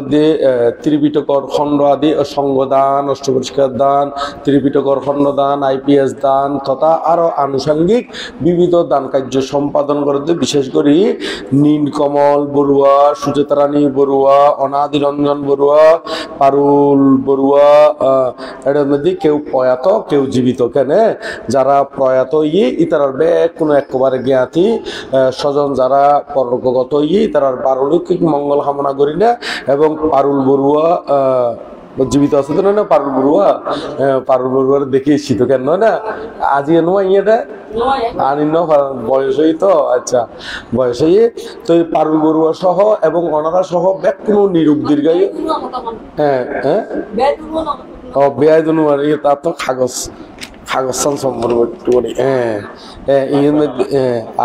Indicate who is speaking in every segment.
Speaker 1: মধ্যে ত্রিপিটকর খণ্ড আদি সঙ্গদান, অষ্টপরিষ্কার দান, ত্রিপিটকর খণ্ডদান, IPS দান তথা আরও আনুষঙ্গিক বিবিধ দান কার্য সম্পাদন করতে বিশেষ করে নীলকমল বড়ুয়া, সুচেতারানী বড়ুয়া, অনাদিরঞ্জন বড়ুয়া, পারুল বড়ুয়া, এটার মধ্যে কেউ প্রয়াত কেউ জীবিত। কেন যারা প্রয়াত ইতারার কোনো একেবারে জ্ঞাতি স্বজন যারা পরলোকগত তারার পারলৌকিক মঙ্গল কামনা করি না। এবং পারুল বড়ুয়া জীবিত আছে তো না, পারুল বড়ুয়ার দেখে এসছি তো কেন না আজি নয় ইয়েটা আনি ন বয়স হই তো আচ্ছা বয়স হয়ে তো পারুল বড়ুয়া সহ এবং অনারা সহ কোনো নিরূপ দীর্ঘায়ু বেয়াই দুনুয়ার তার তো কাগজ সম্পর্ক করি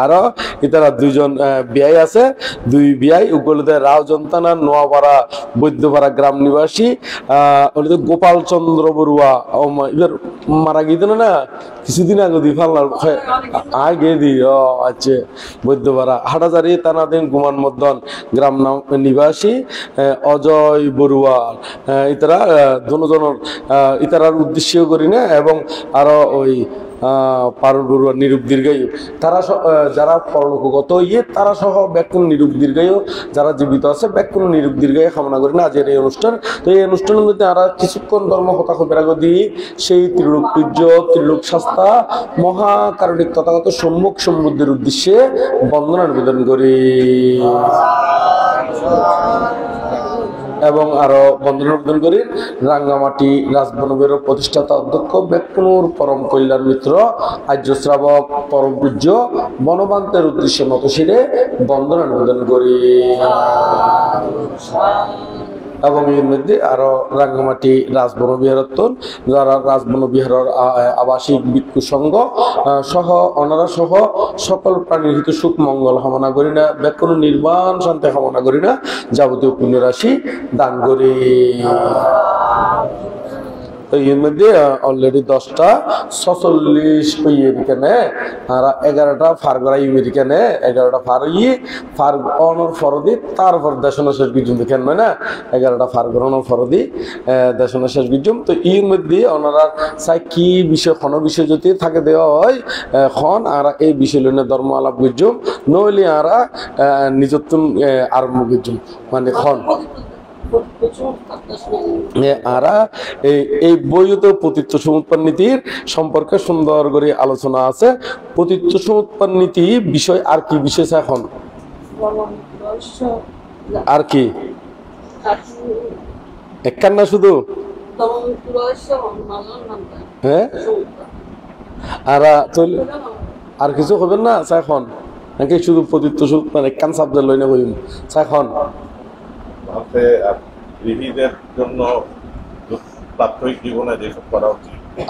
Speaker 1: আরো ইতারা দুইজন বিয়াই আছে, দুই বিয়াই উগলতে রাও জন্তানা নোয়াপাড়া বৈদ্যপাড়া গ্রাম নিবাসী গোপাল চন্দ্র বড়ুয়া এবার মারা গিয়েছিল না কিছুদিন আগে দি ফাল্লার আগে দি আচ্ছা বৈদ্যপাড়া হাটাজারি তানাদিন গুমান মদন গ্রাম নিবাসী অজয় বড়ুয়া ইতারা দুজনের ইতারার উদ্দেশ্য করি না। এবং আরো ওই পারুল বড়ুয়া নিরূপ দীর্ঘায়ু তারা যারা পরলোকগত তারা সহ ব্যাকুণ নিরূপ দীর্ঘায়ু যারা জীবিত আছে ব্যাকুণ নিরূপ দীর্ঘায়ু কামনা করি না আজকের এই অনুষ্ঠান। তো এই অনুষ্ঠানের মধ্যে আমরা কিছুক্ষণ ধর্ম কথা খবরাগ দিই সেই ত্রিলোক পূজ্য ত্রিলোক শাস্তা মহাকারণিক তথাগত সম্মুখ সমুদ্রের উদ্দেশ্যে বন্দনা নিবেদন করি এবং আরো বন্দনা নিবেদন করি রাঙ্গামাটি রাজবনবের প্রতিষ্ঠাতা অধ্যক্ষ বেকুনুর পরম কল্যাণ মিত্র আর্য শ্রাবক পরম পূজ্য বনবান্তের উদ্দেশ্যে মতশিরে বন্দনা নিবেদন করি। এবং এর মধ্যে আরো রাঙ্গামাটি রাজবন বিহারত্তন যারা রাজবন বিহারের আবাসিক ভিক্ষু সংঘ সহ অনারা সহ সকল প্রাণীর হিত সুখ মঙ্গল কামনা করি না, ব্যাকুণ নির্বাণ শান্তি কামনা করি না, যাবতীয় পুণ্যরাশি দান করি। এর মধ্যে অলরেডি 10টা 46 হইয়ে এখানে আর 11টা ফার করা এখানে 11টা ফার ফার অনর ফরদি তারপর দেশনা শেষ বিজুম দেখেন না 11টা ফার করানোর ফরদি দেশনা শেষ বিজুম। তো এর মধ্যে ওনারা চাই কি বিষয় কোন বিষয় যদি থাকে দেওয়া হয় খন আর এই বিষয় লইনে ধর্ম আলাপ বুঝুম নইলে আর নিজত্ব আরম্ভ বুঝুম মানে খন এই বইতে পতিত্ব সমুৎপন্ন নীতির সম্পর্কে সুন্দর করে আলোচনা আছে। পতিত্ব সমুৎপন্ন নীতি বিষয় আর কি বিশেষ এখন আর কি একখানা শুধু হ্যাঁ আর কিছু হবেন না এখন নাকি শুধু পতিত্ব সমুৎপন্ন একখান সাবজেক্ট লইনে করিম এখন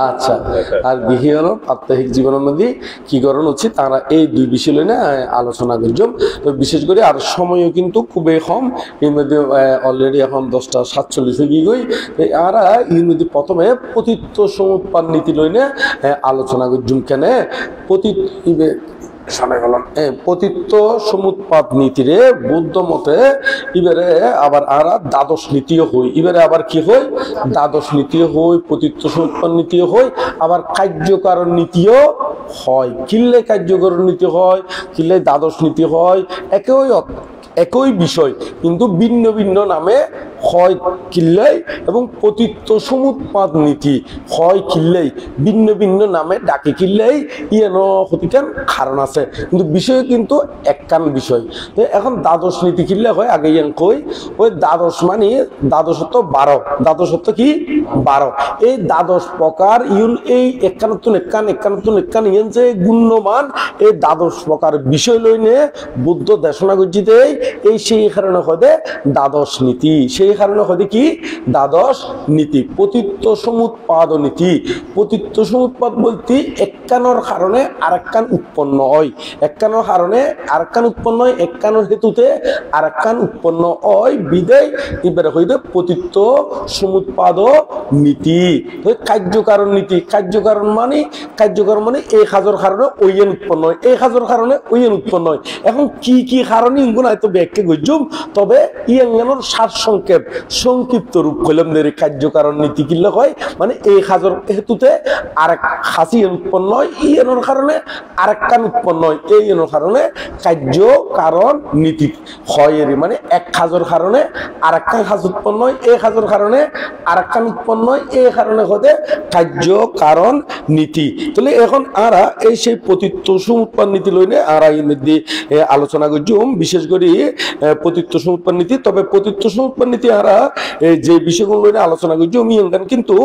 Speaker 1: আচ্ছা আর বিহি হলো প্রাত্যহিক জীবনের মধ্যে কি করানো উচিত তারা এই দুই বিষয় নিয়ে আলোচনা করলাম। তো বিশেষ করে আর সময়ও কিন্তু খুবই কম, এর মধ্যে অলরেডি এখন 10টা 47 হয়ে গই আর এর মধ্যে প্রথমে পতিত্ব সমুৎপন্ন নীতি লইনে আলোচনা করলাম। কেন পতিত্ব সমুৎপাদ নীতিরে বৌদ্ধ মতে এবারে আবার আর দ্বাদশ নীতিও হই, এবারে আবার কি হয় দ্বাদশ নীতিও হই, পতিত্ব সমুৎপাদ নীতিও হই, আবার কার্যকারণ নীতিও হয়। কিল্লে কার্যকারণ নীতি হয়, কিল্লে দ্বাদশ নীতি হয়, একই বিষয় কিন্তু ভিন্ন ভিন্ন নামে হয় কিল্লাই এবং পতিত্ব সমুৎপাদ নীতি হয় কিল্লাই ভিন্ন ভিন্ন নামে ডাকে কিল্লাই ইয়ানো হতিকান কারণ আছে কিন্তু বিষয় কিন্তু একখান বিষয়। তো এখন দ্বাদশ নীতি কিল্লে হয় আগে ইয়ান কই ওই দ্বাদশ মানে দ্বাদশত্ব 12, দ্বাদশত্ব কি 12, এই দ্বাদশ প্রকার ইউন এই একানত্তন একান ইয়ান যে গুণ্যমান এই দ্বাদশ প্রকার বিষয় লইনে বুদ্ধ দেশনা গজ্জিতে এই সেই কারণে হয় দ্বাদশ নীতি, সেই কারণে হয় কি দ্বাদশ নীতি পতিত্ব সমুৎপাদ নীতি। পতিত্ব সমুৎপাদ বলতে একখানোর কারণে আরেকখান উৎপন্ন হয়, একখানোর কারণে আরেকখান উৎপন্ন হয়, একখানোর হেতুতে আরেকখান উৎপন্ন হয় বিদায় এবারে হইতে পতিত্ব সমুৎপাদ নীতি। কার্যকারণ নীতি, কার্যকারণ মানে এই কাজের কারণে ওইয়েন উৎপন্ন হয়, এই কাজের কারণে ওইয়েন উৎপন্ন হয়। এখন কি কি কারণে ইগুণ হয়তো ব্যাখ্যা করছুম, তবে ইয়াঙ্গানোর সার সংকেত সংক্ষিপ্ত রূপ কইলাম দের কার্যকারণ নীতি কিল্লা হয় মানে এই খাজর হেতুতে আরেক খাসি উৎপন্ন হয় ই এর কারণে আরেক কান উৎপন্ন হয় এই এর কারণে কার্য কারণ নীতি হয় এর মানে এক খাজর কারণে আরেক কান খাজ উৎপন্ন হয় এই খাজর কারণে আরেক কান উৎপন্ন হয় এই কারণে হতে কার্য কারণ নীতি। তাহলে এখন আরা এই সেই পতিত্ব সমুৎপাদ নীতি লইনে আরা এর মধ্যে আলোচনা করছুম বিশেষ করে পতিত্ব সমুৎপাদ নীতি। তবে পতিত্ব সমুৎপাদ নীতি আরা যে বিষয়গুলো লইনে আলোচনা করছুম কিন্তু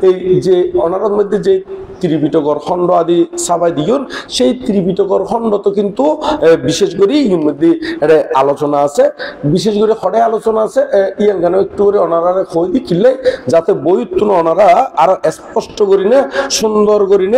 Speaker 1: এই যে অনারর মধ্যে যে ত্রিপিটকর খণ্ড আদি সাবাই দিয়ন সেই ত্রিপিটকর খণ্ড তো কিন্তু বিশেষ করে এর মধ্যে আলোচনা আছে বিশেষ করে খড়ে আলোচনা আছে ইয়ান গানে একটু করে অনারারে খই দি কিনলে যাতে বই তুন অনারা আর স্পষ্ট করি না সুন্দর করি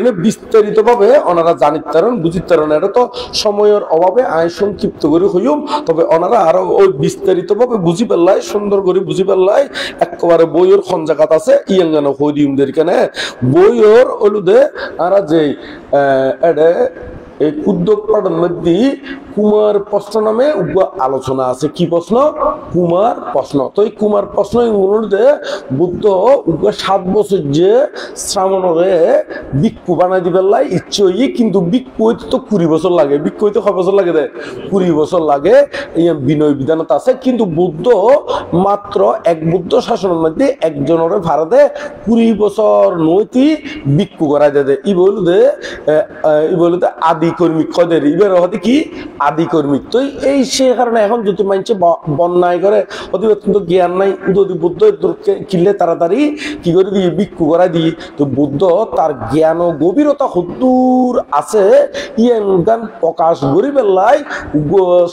Speaker 1: না বিস্তারিত ভাবে ওনারা জানিত পারেন বুঝিত পারেন। এটা তো সময়ের অভাবে আয় সংক্ষিপ্ত করে হইম তবে ওনারা আরো ওই বিস্তারিত ভাবে বুঝি পেলাই সুন্দর করে বুঝি পেলাই একেবারে বইয়ের খঞ্জাকাত আছে ইয়াঙ্গান হই দিমদের কেন বইয়ের অলুদে আর যে এই উদ্যোগ পাঠের মধ্যে কুমার প্রশ্ন নামে আলোচনা আছে কি প্রশ্ন কুমার প্রশ্ন। তো এই কুমার প্রশ্ন অনুরোধে বুদ্ধ 7 বছর যে শ্রাবণে ভিক্ষু বানাই দিবে লাই ইচ্ছে হই কিন্তু ভিক্ষু হইতে তো 20 বছর লাগে ভিক্ষু হইতে কয় বছর লাগে 20 বছর লাগে এই বিনয় বিধানত আছে কিন্তু বুদ্ধ মাত্র এক বুদ্ধ শাসনের মধ্যে একজনের ভাড়া দেয় 20 বছর নৈতি ভিক্ষু করাই দেয় ই বলতে আদি কর্মী কদের ইবের হতে কি আদি কর্মী। তো এই সে কারণে এখন যদি মানছে বন্যায় করে অত্যন্ত জ্ঞান নাই যদি বুদ্ধ কিনলে তাড়াতাড়ি কি করে দিয়ে ভিক্ষু করা দিই তো বুদ্ধ তার জ্ঞান ও গভীরতা হুদূর আছে ইয়ান গান প্রকাশ করি বেলাই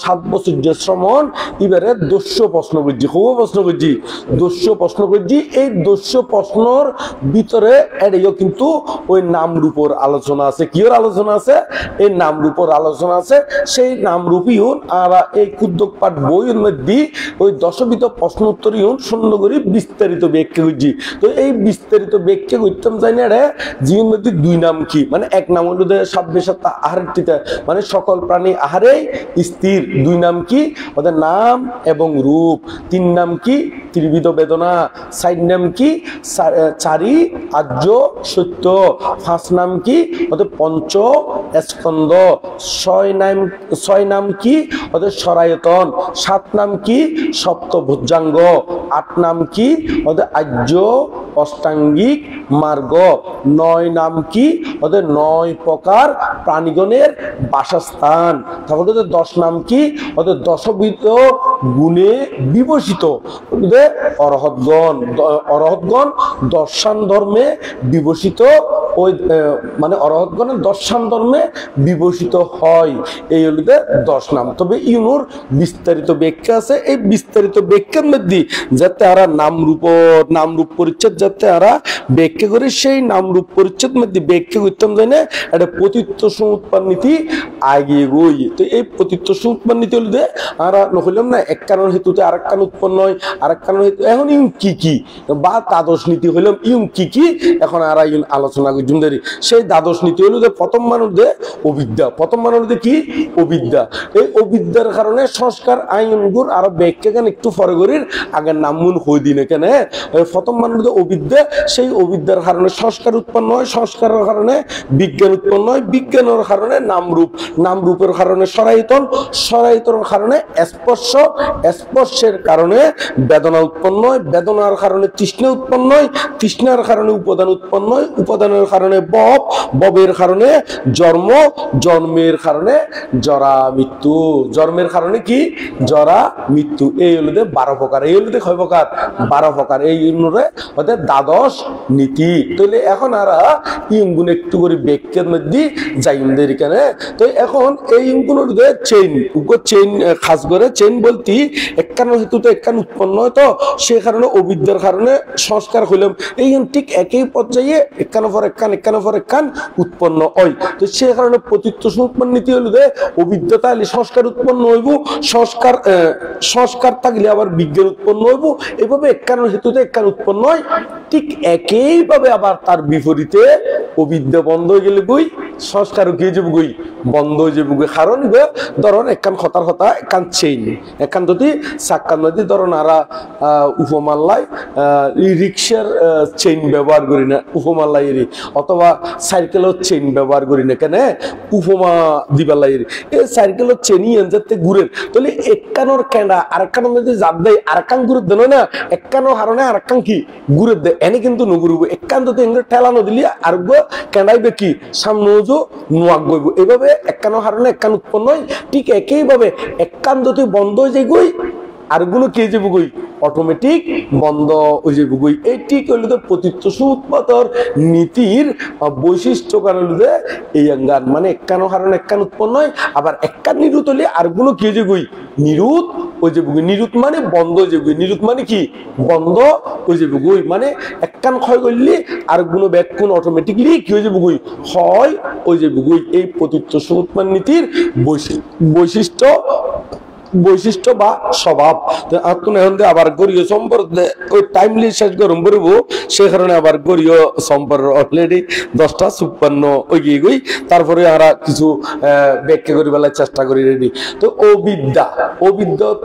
Speaker 1: 7 বছর যে শ্রমণ এবারে 200 প্রশ্ন করছি খুব প্রশ্ন করছি 200 প্রশ্ন করছি এই 200 প্রশ্নর ভিতরে এটাও কিন্তু ওই নাম রূপর আলোচনা আছে কিওর আলোচনা আছে এই নাম রূপর আলোচনা আছে সেই নাম রূপী হন আর এই উদ্যোগ পাঠ বইয়ের মধ্যে ওই 10বিধ প্রশ্ন উত্তর সুন্দর করে বিস্তারিত ব্যাখ্যা করছি। তো এই বিস্তারিত ব্যাখ্যা করতাম জানি না জীবন মধ্যে 2 নাম কি মানে এক নাম হলো সাব্যসাত্তা আহারটিতে মানে সকল প্রাণী আহারে স্থির 2 নাম কি ওদের নাম এবং রূপ 3 নাম কি ত্রিবিধ বেদনা 4 নাম কি চারি আর্য সত্য 5 নাম কি ওদের পঞ্চ স্কন্দ 6 নাম কি ওদের সরায়তন 7 নাম কি সপ্তভুজাঙ্গ 8 নাম কি ওদের আর্য অষ্টাঙ্গিক মার্গ 9 নাম কি ওদের 9 প্রকার প্রাণীগণের বাসস্থান তারপরে 10 নাম কি ওদের 10বিধ গুণে বিভূষিত ওদের অরহৎগণ দর্শন ধর্মে বিভূষিত ওই মানে অরহৎগণের দর্শন ধর্মে বিভূষিত হয় এই হলো 10 নাম। তবে ইউনুর বিস্তারিত ব্যাখ্যা আছে এই বিস্তারিত ব্যাখ্যার মধ্যে যাতে আরা নাম রূপ পরিচ্ছেদ যাতে আরা ব্যাখ্যা করে সেই নাম রূপ পরিচ্ছেদ মধ্যে ব্যাখ্যা করতাম জানি না এটা পতিত্ব সমুৎপাদ নীতি আগে গই। তো এই পতিত্ব সমুৎপাদ নীতি হলো আরা নহইলাম না এক কারণ হেতুতে আরেক কারণ উৎপন্ন হয় আরেক কারণ হেতু এখন ইউন কি বা দ্বাদশ নীতি হইলাম ইউন কি এখন আরা ইউন আলোচনা করি সেই দ্বাদশ নীতি হলো প্রথম মানুষদের অবিদ্যা প্রথম মানুষদের কি অবিদ্যা এই অবিদ্যার কারণে সংস্কার আইনগুর আরো ব্যাখ্যা কেন একটু পরে করির আগের নামগুন হই দিনে কেন প্রথম মানুষদের অবিদ্যা সেই অবিদ্যার কারণে সংস্কার উৎপন্ন হয় সংস্কারের কারণে বিজ্ঞান উৎপন্ন হয় বিজ্ঞানের কারণে নামরূপের কারণে সরায়তনের কারণে স্পর্শের কারণে বেদনা উৎপন্ন হয় বেদনার কারণে তৃষ্ণা উৎপন্ন হয় তৃষ্ণার কারণে উপাদান উৎপন্ন হয় উপাদানের কারণে ববের কারণে জন্ম জন্মের কারণে জরা মৃত্যু জন্মের কারণে কি জরা মৃত্যু এই হলো 12 প্রকার এই হলো কয় প্রকার 12 প্রকার এই অনুরে ওদের দ্বাদশ নীতি। তাহলে এখন আর ইঙ্গুন একটু করে ব্যাখ্যার মধ্যে যাইমদের এখানে তো এখন এই ইঙ্গুনের চেইন খাস করে চেইন বলতে একখান হেতুতে একখান উৎপন্ন হয় তো সে কারণে অবিদ্যার কারণে সংস্কার হইলাম এই ঠিক একই পর্যায়ে একখানের পর একখান উৎপন্ন হয়। তো সে কারণে পতিত্ব সমুৎপাদ নীতি হলো অবিদ্যা তাহলে সংস্কার উৎপন্ন হইব সংস্কার থাকলে আবার বিজ্ঞান উৎপন্ন হইব এভাবে একখান হেতুতে একখান উৎপন্ন হয় ঠিক একইভাবে আবার তার বিপরীতে অবিদ্যা বন্ধ হয়ে গেলে বই সংস্কারও কি যাবে বই বন্ধ হয়ে যাবে বই। কারণ ধরুন একখান কথার কথা একখান চেইন একখান যদি চাক্কার নদী ধরুন আরা উপমাল্লায় রিক্সার চেইন ব্যবহার করি না উপমাল্লাই অথবা সাইকেলের চেইন ব্যবহার করি না কেন উপমা দিবালাই এই সাইকেলের চেনই যাতে ঘুরের তাহলে একখানোর কেনা আরেকখানোর মধ্যে জাত দেয় আরেকখান ঘুরে দেন না একখানোর হারণে আরেকখান কি ঘুরে দেয় এনে কিন্তু নঘুরব একখান যদি এগুলো ঠেলানো দিলি আরোগ্য কেনাইবে কি সামনে নোয়াক গইব এইভাবে একখানোর হারণে একখান উৎপন্ন হয় ঠিক একইভাবে একখান যদি বন্ধ হয়ে যায় গই আরগুলো কে যাবো গই অটোমেটিক বন্ধ হয়ে যাবে গই। এই ঠিক হইলে তো প্রতীচ্য সমুৎপাতর নীতির বৈশিষ্ট্য কারণ এই গান মানে একখানো হারণ একখান উৎপন্ন হয় আবার একখান নিরুত হলে আরগুলো কে যে গই নিরুত হয়ে যাবে গই। নিরুত মানে বন্ধ হয়ে যাবে নিরুত মানে কি বন্ধ হয়ে যাবে গই মানে একখান ক্ষয় করলে আরগুলো ব্যাকুণ অটোমেটিকলি কি হয়ে যাবে গই হয় হয়ে যাবে গই। এই প্রতীচ্য সমুৎপাত নীতির বৈশিষ্ট্য বা স্বভাব আবার গড়ীয় সম্পর্ক ওই টাইমলি শেষ গরম করবো সে কারণে আবার গড়ীয় সম্পর্ক অলরেডি 10:56 ওই গিয়ে গই তারপরে আমরা কিছু ব্যাখ্যা করি বেলায় চেষ্টা করি রেডি। তো অবিদ্যা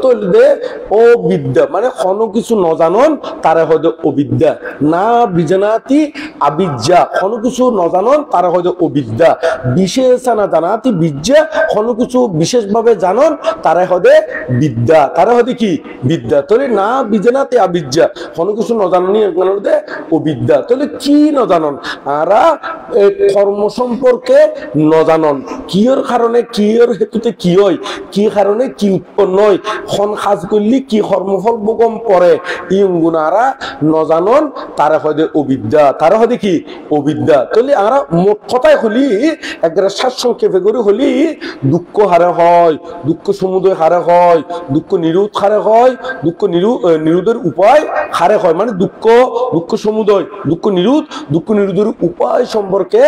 Speaker 1: তো অবিদ্যা মানে কোনো কিছু ন জানন তারা হয়তো অবিদ্যা না বিজানাতি আবিদ্যা কোনো কিছু ন জানন তারা হয়তো অবিদ্যা বিশেষ না জানাতি বিদ্যা কোনো কিছু বিশেষভাবে জানন তারা হয়তো বিদ্যা তারা হয়তো কি বিদ্যা তাহলে না বিজানাতে আবিদ্যা কোনো কিছু ন জাননি অবিদ্যা তাহলে কি ন জানন আরা কর্ম সম্পর্কে ন জানন কিয়র কারণে কিয়র হেতুতে কি হয় কি কারণে কি উৎপন্ন হয় খন কাজ করলে কি কর্মফল ভোগম পরে ইগুনারা ন জানন তারা হয়তো অবিদ্যা তারা হয়তো কি অবিদ্যা তাহলে আমরা মোট কথায় হলি একবারে সারসংক্ষেপে করে হলি দুঃখ হারে হয় দুঃখ সমুদয় হারে হয় দুঃখ নিরুত হারে হয় দুঃখ নিরুদের উপায় হারে হয় মানে দুঃখ সমুদয় দুঃখ নিরুদের উপায় সম্পর্কে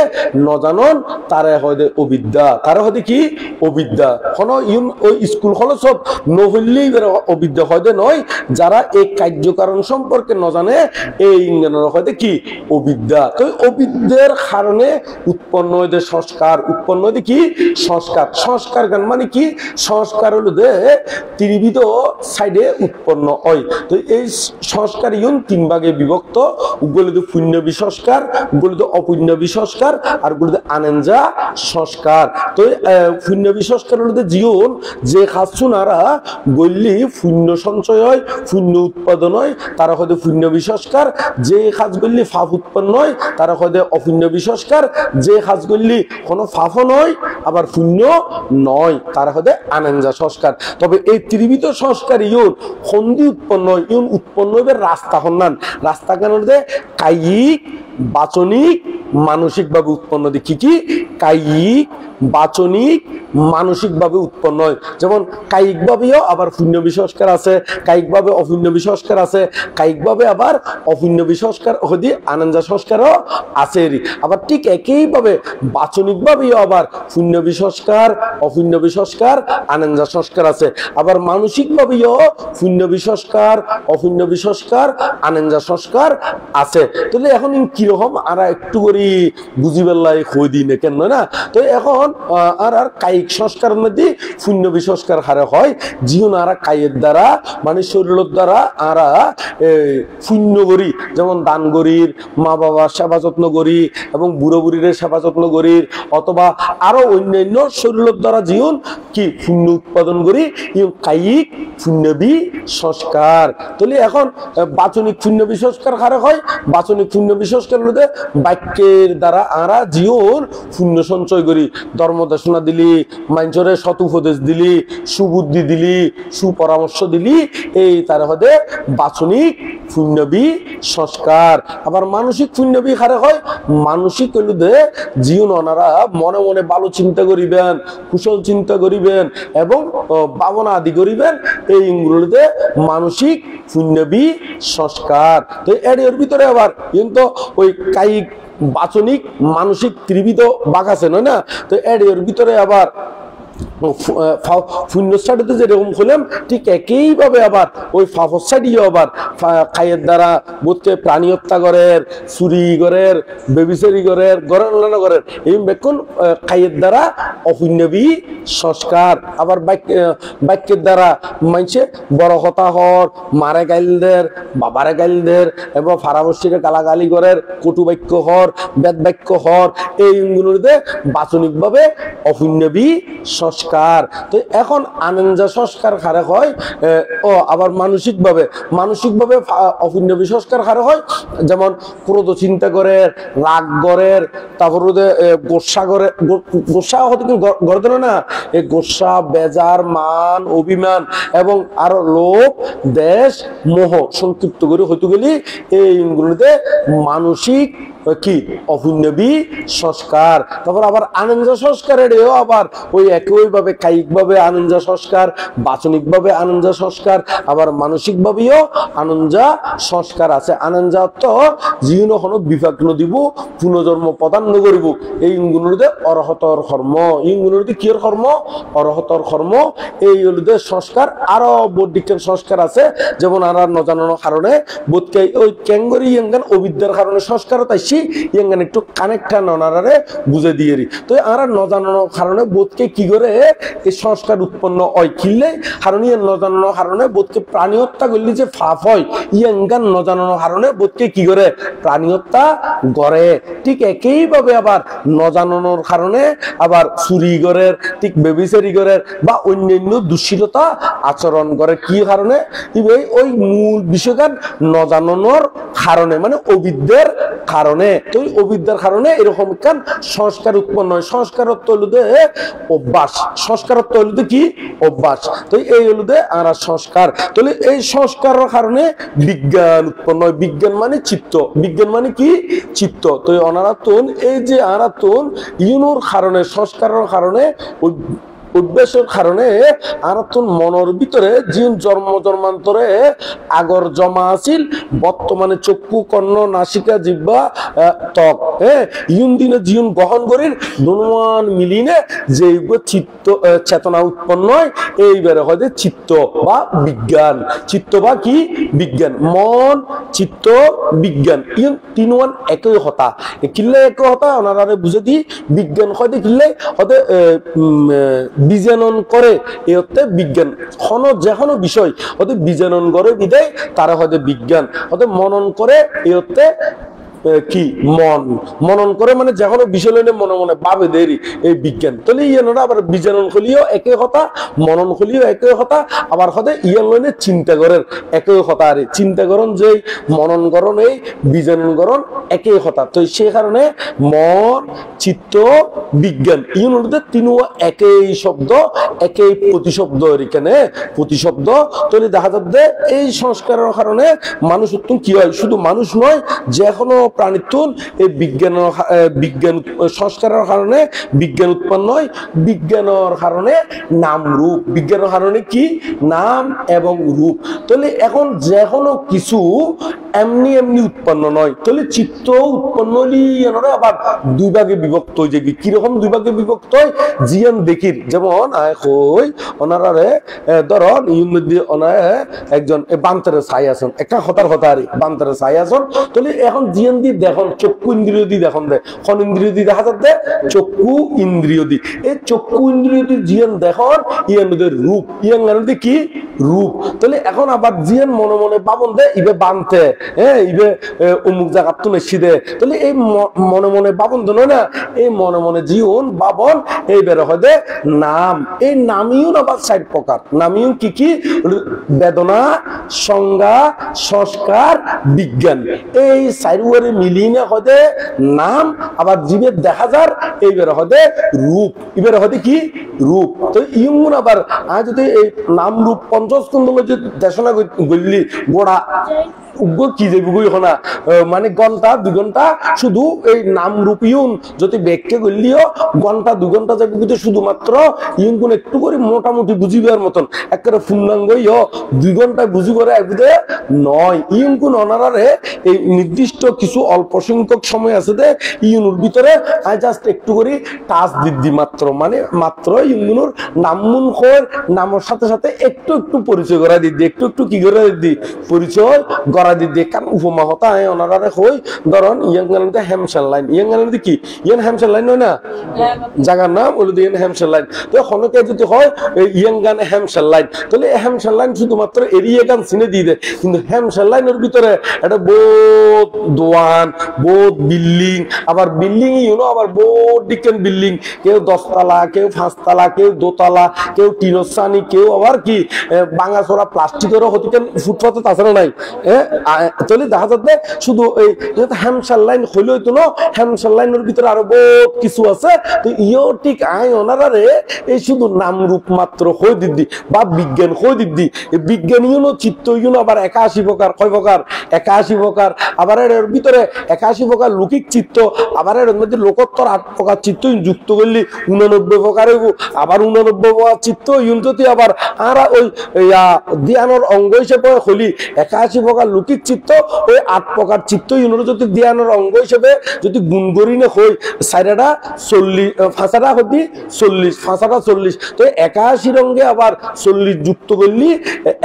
Speaker 1: ন জানন তারা হয়তো অবিদ্যা তারা হয়তো কি অবিদ্যা কোনো ওই স্কুল হলো সব নহলেই অবিদ্যা হয়তো নয় যারা এই কার্যকারণ সম্পর্কে ন জানে এই ইংরেজরা হয়তো কি অবিদ্যা। তো অবিদ্যার কারণে উৎপন্ন হইতে সংস্কার উৎপন্ন হইতে কি সংস্কার গান মানে কি সংস্কার হলো দে ত্রিবিধ সাইডে উৎপন্ন হয়। তো এই সংস্কার ইউন 3 ভাগে বিভক্ত উগুলোতে পুণ্যবী সংস্কার উগুলোতে অপুণ্যবী সংস্কার আর উগুলোতে আনন্দা সংস্কার। তো পুণ্যবী সংস্কার হলো জীবন যে খাসুনারা গল্লি পুণ্য সঞ্চয় হয় পুণ্য উৎপাদন হয় তারা হয়তো পুণ্যবী সংস্কার যে কাজ করলি ফাপ উৎপন্ন হয় তারা হয়তো অপুণ্যবী সংস্কার যে কাজ করলি কোনো ফাপও নয় আবার পুণ্য নয় তারা হয়তো আনন্দা সংস্কার। তবে এই ত্রিবিধ সংস্কার ইউন সন্ধি উৎপন্ন ইউন উৎপন্ন হবে রাস্তা হন্যান রাস্তা কেন কায়িক বাচনিক মানসিক ভাবে উৎপন্ন হয় কি কায়িক বাচনিক মানসিক ভাবে উৎপন্ন হয় যেমন কায়িক ভাবেও আবার পুণ্যবী সংস্কার আছে কায়িক ভাবে অপুণ্যবী সংস্কার আছে কায়িক ভাবে আবার অপুণ্যবী সংস্কার হদি আনন্দা সংস্কারও আছে আবার ঠিক একইভাবে বাচনিক ভাবেও আবার পুণ্যবী সংস্কার অপুণ্যবী সংস্কার আনন্দা সংস্কার আছে আবার মানসিক ভাবেও পুণ্যবী সংস্কার অপুণ্যবী সংস্কার আনন্দা সংস্কার আছে। তাহলে এখন কিরকম আর একটু করে বুঝিবেলাই হয়ে দিই না কেন না। তো এখন আর কায়িক সংস্কারের মধ্যে পুণ্যবী সংস্কার হারে হয় জীবন আর কায়ের দ্বারা মানে শরীরের দ্বারা আরা পুণ্য করি যেমন দান করির মা বাবার সেবা যত্ন করি এবং বুড়ো বুড়ির সেবা যত্ন করি অথবা আরো অন্যান্য শরীরের দ্বারা জীবন কি পুণ্য উৎপাদন করি কায়িক পুণ্যবী সংস্কার। তাহলে এখন বাচনিক পুণ্যবী সংস্কার হারে হয় বাচনিক পুণ্যবী সংস্কার মধ্যে বাক্যের দ্বারা আরা জীবন পুণ্য সঞ্চয় করি ধর্মদেশনা দিলি মানুষের সৎ উপদেশ দিলি সুবুদ্ধি দিলি সুপরামর্শ দিলি এই তার হতে বাচনিক পুণ্যবী সংস্কার। আবার মানসিক পুণ্যবী হারে হয় মানসিক হইলে জীবন ওনারা মনে মনে ভালো চিন্তা করিবেন কুশল চিন্তা করিবেন এবং ভাবনা আদি করিবেন এইগুলোতে মানসিক পুণ্যবী সংস্কার। তো এর ভিতরে আবার কিন্তু ওই কায়িক বাচনিক মানসিক ত্রিবিধ বাঘ আছে নয় না। তো এর ভিতরে আবার শূন্যস্থাটিতে যেরকম হলাম ঠিক একইভাবে আবার ওই ফাফসাডিও আবার খাইয়ের দ্বারা বোধকে প্রাণী হত্যা করের, চুরি করের, বেবিচারি করের, গড়ানো করের এই বেকুন খাইয়ের দ্বারা অপুণ্যবী সংস্কার আবার বাক্যের দ্বারা মানছে বড় কথা হর, মারে গাইলদের, বাবারে গাইলদের এবং ফারাবস্তিরে গালাগালি করের, কটু বাক্য হর, বেদ বাক্য হর এইগুলোতে বাচনিকভাবে অপুণ্যবী সংস্কার। তো এখন আনন্দা সংস্কার খারে হয় ও আবার মানসিকভাবে অপুণ্যবী সংস্কার খারে হয়, যেমন ক্রোধ চিন্তা করে, রাগ গড়ের, তারপরে গোসা করে, গোসা হতে গড়ে দিল না, এই গোসা, বেজার, মান, অভিমান এবং আরো লোভ, দেশ, মোহ সংক্ষিপ্ত করে হইতে গেলি এইগুলোতে মানসিক কি অপুণ্যবী সংস্কার। তারপর আবার আনন্দ সংস্কারের আবার ওই একইভাবে কায়িকভাবে আনন্দ সংস্কার, বাচনিকভাবে আনন্দ সংস্কার, আবার মানসিকভাবেও আনন্দ সংস্কার আছে। আনন্দ তো জীবন হন বিভাগ নদিব, পুনর্জন্ম প্রদান নকরিব, এইগুলোতে অরহতর কর্ম, এইগুলোতে কিয়র কর্ম? অরহতর কর্ম। এইগুলোতে সংস্কার আরো বৌদ্ধিকের সংস্কার আছে, যেমন আর নজানানোর কারণে বোধকে ওই ক্যাঙ্গরি ইয়াঙ্গান অবিদ্যার কারণে সংস্কার তাইছি ইয়াঙ্গান একটু কানেক্টা ননারে বুঝে দিয়ে রি। তো আর নজানানোর কারণে বোধকে কি করে এই সংস্কার উৎপন্ন হয় কিনলে, কারণ ইয়ে নজানানোর কারণে বোধকে প্রাণী হত্যা করলে যে ফাপ হয় ইয়াঙ্গান নজানানোর কারণে বোধকে কি করে প্রাণী হত্যা গড়ে। ঠিক একইভাবে আবার নজানানোর কারণে আবার চুরি গড়ের, ঠিক বেবিচারি গড়ের বা অন্যান্য দুশ্চিলতা আচরণ করে। কি কারণে? ওই মূল বিষয়গান নজানানোর কারণে, মানে অবিদ্যার কারণে। তো অবিদ্যার কারণে এরকম কান সংস্কার উৎপন্ন হয়। সংস্কারত্ব হলুদে অভ্যাস, সংস্কারত্ব হলুদে কি অভ্যাস। তো এই হলুদে আর সংস্কার, তাহলে এই সংস্কারের কারণে বিজ্ঞান উৎপন্ন হয়। বিজ্ঞান মানে চিত্ত, বিজ্ঞান মানে কি চিত্ত। তো অনারাতন এই যে আরাতন ইউনোর কারণে, সংস্কারের কারণে, উদ্বেশের কারণে আরাতন মনের ভিতরে জীবন জন্ম জন্মান্তরে আগর জমা আছিল, বর্তমানে চক্ষু, কর্ণ, নাসিকা, জিহ্বা, ত্বক ইউন দিনে জীবন গ্রহণ করির দুনুমান মিলিনে যে চিত্ত চেতনা উৎপন্ন হয়, এইবারে হয় যে চিত্ত বা বিজ্ঞান। চিত্ত বা কি বিজ্ঞান, মন, চিত্ত, বিজ্ঞান ইউন তিনওয়ান একই হতা। কিনলে একই হতা ওনারা বুঝে দি বিজ্ঞান হয়তো কিনলে হয়তো বিজানন করে এ হতে বিজ্ঞান। যে কোনো বিষয় হয়তো বিজানন করে বিদায় তারা হয়তো বিজ্ঞান, হয়তো মনন করে এ হতে কি মন, মনন করে মানে যে কোনো বিষয় লইলে মনে মনে ভাবে দেরি এই বিজ্ঞান। তাহলে ইয়ানোরা আবার বিজানন খুলিও একই কথা, মনন খুলিও একই কথা, আবার হতে ইয়ান লইলে চিন্তা করেন একই কথা। আর চিন্তা করণ যে মনন করণ এই বিজানন করণ একই কথা। তো সেই কারণে মন, চিত্ত, বিজ্ঞান ইউনোতে তিনও একই শব্দ, একই প্রতিশব্দ। এখানে প্রতিশব্দ তাহলে দেখা যাচ্ছে এই সংস্কারের কারণে মানুষ উত্তম কি হয়, শুধু মানুষ নয় যে কোনো প্রাণীতুন এই বিজ্ঞান সংস্কারের কারণে বিজ্ঞান উৎপন্ন হয়। বিজ্ঞানের কারণে নাম রূপ, বিজ্ঞানের কারণে কি নাম এবং রূপ। তাহলে এখন যে কোনো কিছু এমনি এমনি উৎপন্ন নয়। তাহলে চিত্ত উৎপন্ন হলে আবার দুই ভাগে বিভক্ত হয়ে যাবে। কিরকম দুই ভাগে বিভক্ত হয়? জিয়ান দেখির, যেমন ওনারে ধরন একজন বান্তরে ছাই আছেন, একটা হতার হতারি বান্তরে ছাই আছেন। তাহলে এখন জিয়ান দি দেখুন, চক্ষু ইন্দ্রিয় দি দেখুন দে, কোন ইন্দ্রিয় দি দেখা যাচ্ছে? চক্ষু ইন্দ্রিয় দি। এই চক্ষু ইন্দ্রিয় দি জিয়ান দেখুন ইয়ানদের রূপ, ইয়ান কি রূপ। তাহলে এখন আবার জিয়ান মনে মনে পাবন দে ইবে বানতে, ইবে অমুক জায়গা তুলে সিদে। তাহলে এই মনে মনে পাবন তো নয় না, এই মনে মনে জীবন বাবন এই বের হয় দে নাম। এই নামিও আবার 4 প্রকার। নামিও কি কি? বেদনা, সংজ্ঞা, সংস্কার, বিজ্ঞান। এই 4 মিলিয়ে হদে নাম। আবার জীবের দেখা যার এই বের হদে রূপ, এবার হদে কি রূপ। তো ইউন আবার যদি এই নাম রূপ পঞ্চস্কন্ধ যদি দেশনা গলি গোড়া উগ্র কি যে বুগুই হনা মানে ঘন্টা 2 ঘন্টা শুধু এই নাম রূপিউন যদি ব্যাখ্যা করলিও ঘন্টা 2 ঘন্টা যাবে কিন্তু শুধুমাত্র ইউন কোন একটু করে মোটামুটি বুঝিবার মতন একেবারে পূর্ণাঙ্গইও 2 ঘন্টায় বুঝি করে একদে নয় ইউন কোন অনারারে এই নির্দিষ্ট কিছু অল্প সংখ্যক সময় আছে দে ইউনুর ভিতরে আই জাস্ট একটু করে টাচ দিদি মাত্র মানে মাত্র ইউনুর নামমুন কর নামের সাথে সাথে একটু একটু পরিচয় করা দিদি একটু একটু কি করে দিদি পরিচয় করা দিদি কারণ উপমা হতা আয় ওনারা কই ধরুন ইয়াঙ্গানতে হ্যামশাল লাইন ইয়াঙ্গানতে কি ইয়ান হ্যামশাল লাইন নয় না জায়গার নাম ওই ইয়ান হ্যামশাল লাইন তো খনকে যদি হয় ইয়াঙ্গান হ্যামশাল লাইন তাহলে হ্যামশাল লাইন শুধুমাত্র এরিয়া গান চিনে দিয়ে দেয় কিন্তু হ্যামশাল লাইনের ভিতরে একটা বহুত দোয়ান বহুত বিল্ডিং আবার বিল্ডিং ইউনো আবার বহুত ডিকেন বিল্ডিং কেউ 10 তলা কেউ 5 তলা কেউ 2 তলা কেউ টিনসানি কেউ আবার কি বাঙাছড়া প্লাস্টিকেরও হতিকেন ফুটপাতে তাছাড়া নাই তাহলে দেখা যাচ্ছে শুধু এই হ্যামশাল লাইন হইলে হইতো না হ্যামশাল লাইনের ভিতরে আরো বহুত কিছু আছে তো ইও ঠিক আয় ওনারারে এই শুধু নাম রূপ মাত্র হয়ে দিদি বা বিজ্ঞান হয়ে দিদি এই বিজ্ঞান ইউনো চিত্ত ইউনো আবার 81 প্রকার কয় প্রকার 81 প্রকার আবার এর ভিতরে 81 প্রকার লৌকিক চিত্ত আবার এর মধ্যে লোকোত্তর 8 প্রকার চিত্ত যুক্ত করলি 89 প্রকার হইব আবার 89 প্রকার চিত্ত ইউনতি আবার আর ওই ধ্যানের অঙ্গ হিসেবে হলি 81 প্রকার লৌকিক চিত্ত ওই 8 প্রকার চিত্ত ইউনোর যদি ধ্যানের অঙ্গ হিসেবে যদি গুণ করি না হই সাইডাটা 40 ফাঁসাটা হতি 40 ফাঁসাটা 40 তো 81 রঙে আবার 40 যুক্ত করলি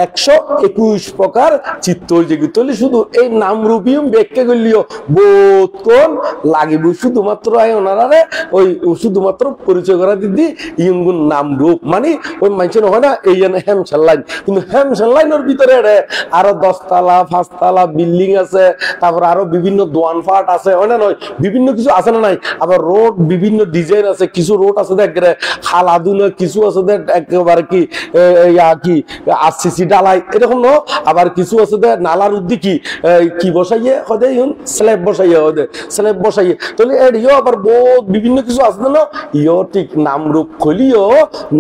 Speaker 1: 121 প্রকার চিত্ত হয়ে যাবে তাহলে শুধু এই নাম রূপিয়ম ব্যাখ্যা করলিও বোধ কোন লাগিব শুধুমাত্র আয় ওনারারে ওই শুধুমাত্র পরিচয় করা দিদি ইয়ঙ্গুন নাম রূপ মানে ওই মানুষের হয় না এই হ্যামশাল লাইন কিন্তু হ্যামশাল লাইনের ভিতরে আরো 10 তলা 5 তলা বিল্ডিং আছে তারপর আরো বিভিন্ন দোয়ান ফাট আছে হয় না নয় বিভিন্ন কিছু আছে না নাই আবার রোড বিভিন্ন ডিজাইন আছে কিছু রোড আছে দেখ খালাদুন কিছু আছে দেখ একেবারে কি কি আরসিসি ডালাই এরকম ন আবার কিছু আছে দেখ নালার উদ্দি কি বসাইয়ে হদে স্ল্যাব বসাইয়ে হদে স্ল্যাব বসাইয়ে তাহলে এরিও আবার বহুত বিভিন্ন কিছু আছে না ইও ঠিক নাম রূপ খলিও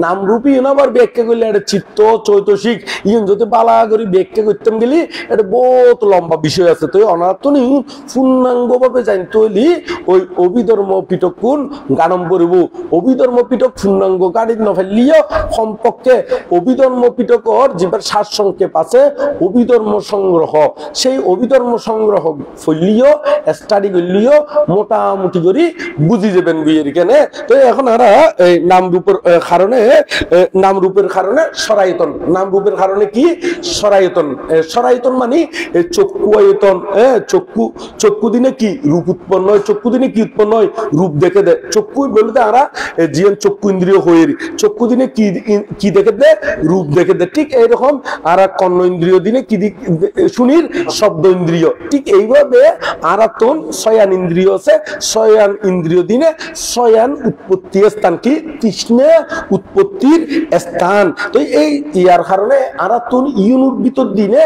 Speaker 1: নাম রূপই আবার ব্যাখ্যা করলে এটা চিত্ত চৈতসিক ইন যদি বালা করে ব্যাখ্যা করতাম গেলি এটা বহুত লম্বা বিষয় আছে তো অনাতনি পূর্ণাঙ্গ ভাবে জানতে হইলি ওই অভিধর্ম পিটক কোন গানম পড়ব অভিধর্ম পিটক পূর্ণাঙ্গ গাড়ি নফেলিও সম্পর্কে অভিধর্ম পিটকর যেবার সার সংক্ষেপ আছে অভিধর্ম সংগ্রহ সেই অভিধর্ম সংগ্রহ ফলিও স্টাডি করলিও মোটামুটি করে বুঝি যাবেন বিয়ের কেন তো এখন আর এই নাম রূপের কারণে নাম রূপের কারণে সরায়তন নাম রূপের কারণে কি সরায়তন সরায়তন মানে চক্ষু আয়তন চক্ষু চক্ষু দিনে কি রূপ উৎপন্ন হয় চক্ষু দিনে কি উৎপন্ন হয় রূপ দেখে দেয় চক্ষু বলতে আরা জিয়ান চক্ষু ইন্দ্রিয় হয়ে চক্ষু দিনে কি দেখে দেয় রূপ দেখে দেয় ঠিক এইরকম আর কর্ণ ইন্দ্রিয় দিনে কি শুনির শব্দ ইন্দ্রিয় ঠিক এইভাবে আরাতন ছয়ান ইন্দ্রিয় আছে ছয়ান ইন্দ্রিয় দিনে ছয়ান উৎপত্তি স্থান কি তৃষ্ণা উৎপত্তির স্থান তো এই ইয়ার কারণে আরাতন ইউনুর ভিতর দিনে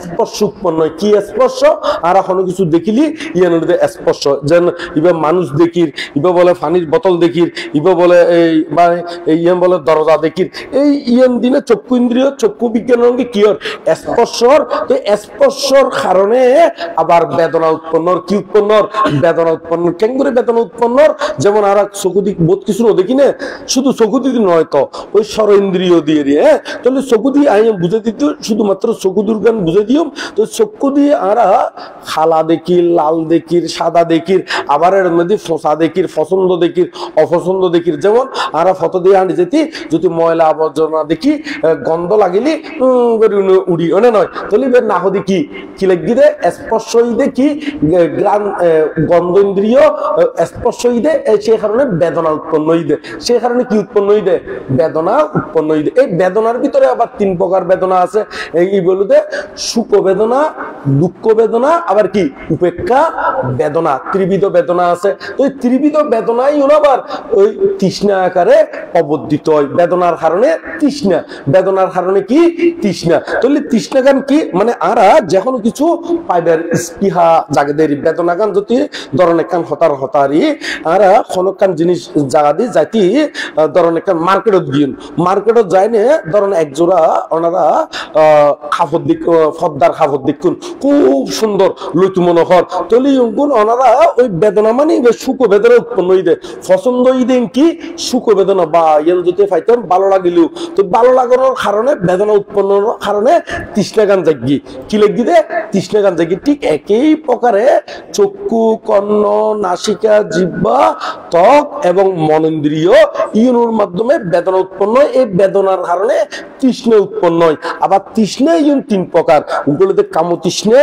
Speaker 1: স্পর্শ উৎপন্ন হয় কি স্পর্শ আর কোনো কিছু দেখিলি ইয়ানুর স্পর্শ যেন ইবা মানুষ দেখির ইবা বলে পানির বোতল দেখির ইবা বলে এই মানে ইয়ান বলে দরজা দেখির এই ইয়ান দিনে চক্ষু ইন্দ্রিয় চক্ষু বিজ্ঞান রঙে কি হয় স্পর্শর তো স্পর্শর কারণে আবার বেদনা উৎপন্ন কি উৎপন্ন বেদনা উৎপন্ন কেন করে বেদনা উৎপন্ন যেমন আর চক্ষু দিক বোধ কিছু দেখি না শুধু চক্ষু দিক নয় তো ওই স্বর ইন্দ্রিয় দিয়ে তাহলে চক্ষু দিয়ে আই বুঝে দিত শুধুমাত্র চক্ষু দুর্গান বুঝে দিও তো চক্ষু দিয়ে আর খালা দেখির লাল দেখির সাদা দেখির আবার এর মধ্যে ফসা দেখির পছন্দ দেখির অপছন্দ দেখির যেমন আর ফটো দিয়ে আনি যেতি যদি ময়লা আবর্জনা দেখি গন্ধ লাগিলি উড়ি অনে নয় তাহলে না হদি কি লাগি দে স্পর্শ দেখি গ্রাম গন্ধ ইন্দ্রিয় স্পর্শ দে সেই কারণে বেদনা উৎপন্ন দে সেই কারণে কি উৎপন্ন দে বেদনা উৎপন্ন দে এই বেদনার ভিতরে আবার 3 প্রকার বেদনা আছে এই বলতে সুখ বেদনা দুঃখ বেদনা আবার কি উপেক্ষা বেদনা ত্রিবিধ বেদনা আছে তো এই ত্রিবিধ বেদনাই আবার ওই তৃষ্ণা আকারে অবদ্ধিত হয় বেদনার কারণে তৃষ্ণা বেদনার কারণে কি তৃষ্ণা তাহলে তৃষ্ণা গান কি মানে আরা যখন কিছু পাইবার স্পৃহা জাগদের বেদনা গান যদি ধরনের কান হতারি আরা খনকান জিনিস জাগা দিয়ে যাইতি ধরনের কান মার্কেটত গিয়ে মার্কেটত যায় না ধরেন একজোড়া ওনারা খাফত দিক ফদ্দার খাফত দেখুন খুব সুন্দর লইতু মনোহর তলি অঙ্কুন ওনারা ওই বেদনা মানে সুখ বেদনা উৎপন্ন হইতে পছন্দ হইদেন কি সুখ বেদনা বা ইয়ান যদি পাইতাম ভালো লাগিলেও তো ভালো লাগানোর কারণে বেদনা উৎপন্নের কারণে তৃষ্ণা গান জাগি কি লাগি দে তৃষ্ণা গান জাগি ঠিক একই প্রকারে চক্ষু কর্ণ নাসিকা জিহ্বা ত্বক এবং মনেন্দ্রিয় ইউনোর মাধ্যমে বেদনা উৎপন্ন হয় এই বেদনার কারণে তৃষ্ণা উৎপন্ন হয় আবার তৃষ্ণা ইউন তিন প্রকার ওগুলোতে কামতৃষ্ণা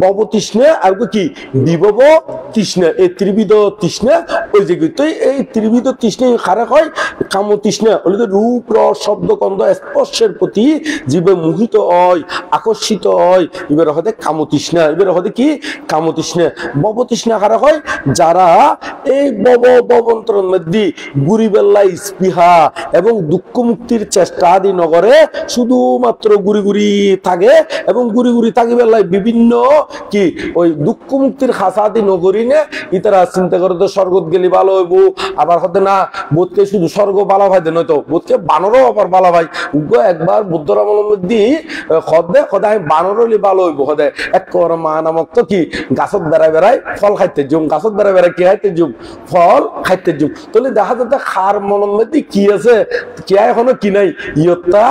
Speaker 1: ভবতৃষ্ণা আর কি বিভব তৃষ্ণা এই ত্রিবিধ তৃষ্ণা ওই যে তো এই ত্রিবিধ তৃষ্ণা খারাপ হয় কামতৃষ্ণা ওগুলোতে রূপ রস শব্দ গন্ধ স্পর্শের প্রতি জীবে মোহিত হয় আকর্ষিত হয় এবার হতে কামতৃষ্ণা এবার হতে কি কামতৃষ্ণা ভবতৃষ্ণা খারাপ হয় যারা এই ববন্তরের মধ্যে গুরি বেল্লাই স্পৃহা এবং দুঃখ মুক্তির চেষ্টা আদি নগরে শুধুমাত্র গুরি গুরি থাকে এবং গুরি গুরি থাকি বেলায় বিভিন্ন কি ওই দুঃখ মুক্তির খাসা আদি নগরী নে ইতারা চিন্তা করে তো স্বর্গত গেলি ভালো হইব আবার হতে না বোধকে শুধু স্বর্গ বালা ভাই দেন হয়তো বোধকে বানরও আবার বালা ভাই উগ্র একবার বুদ্ধর আমলের মধ্যে খদে খদায় বানর হইলে ভালো হইব খদে এক মা নামক তো কি গাছত বেড়ায় বেড়ায় ফল খাইতে জুম গাছত বেড়ায় বেড়ায় কি খাইতে জুম ফল খাইতে যুগ তাহলে দেখা যাচ্ছে খার মনের মধ্যে কি আছে কে এখনো কি নাই ইয়ত্তা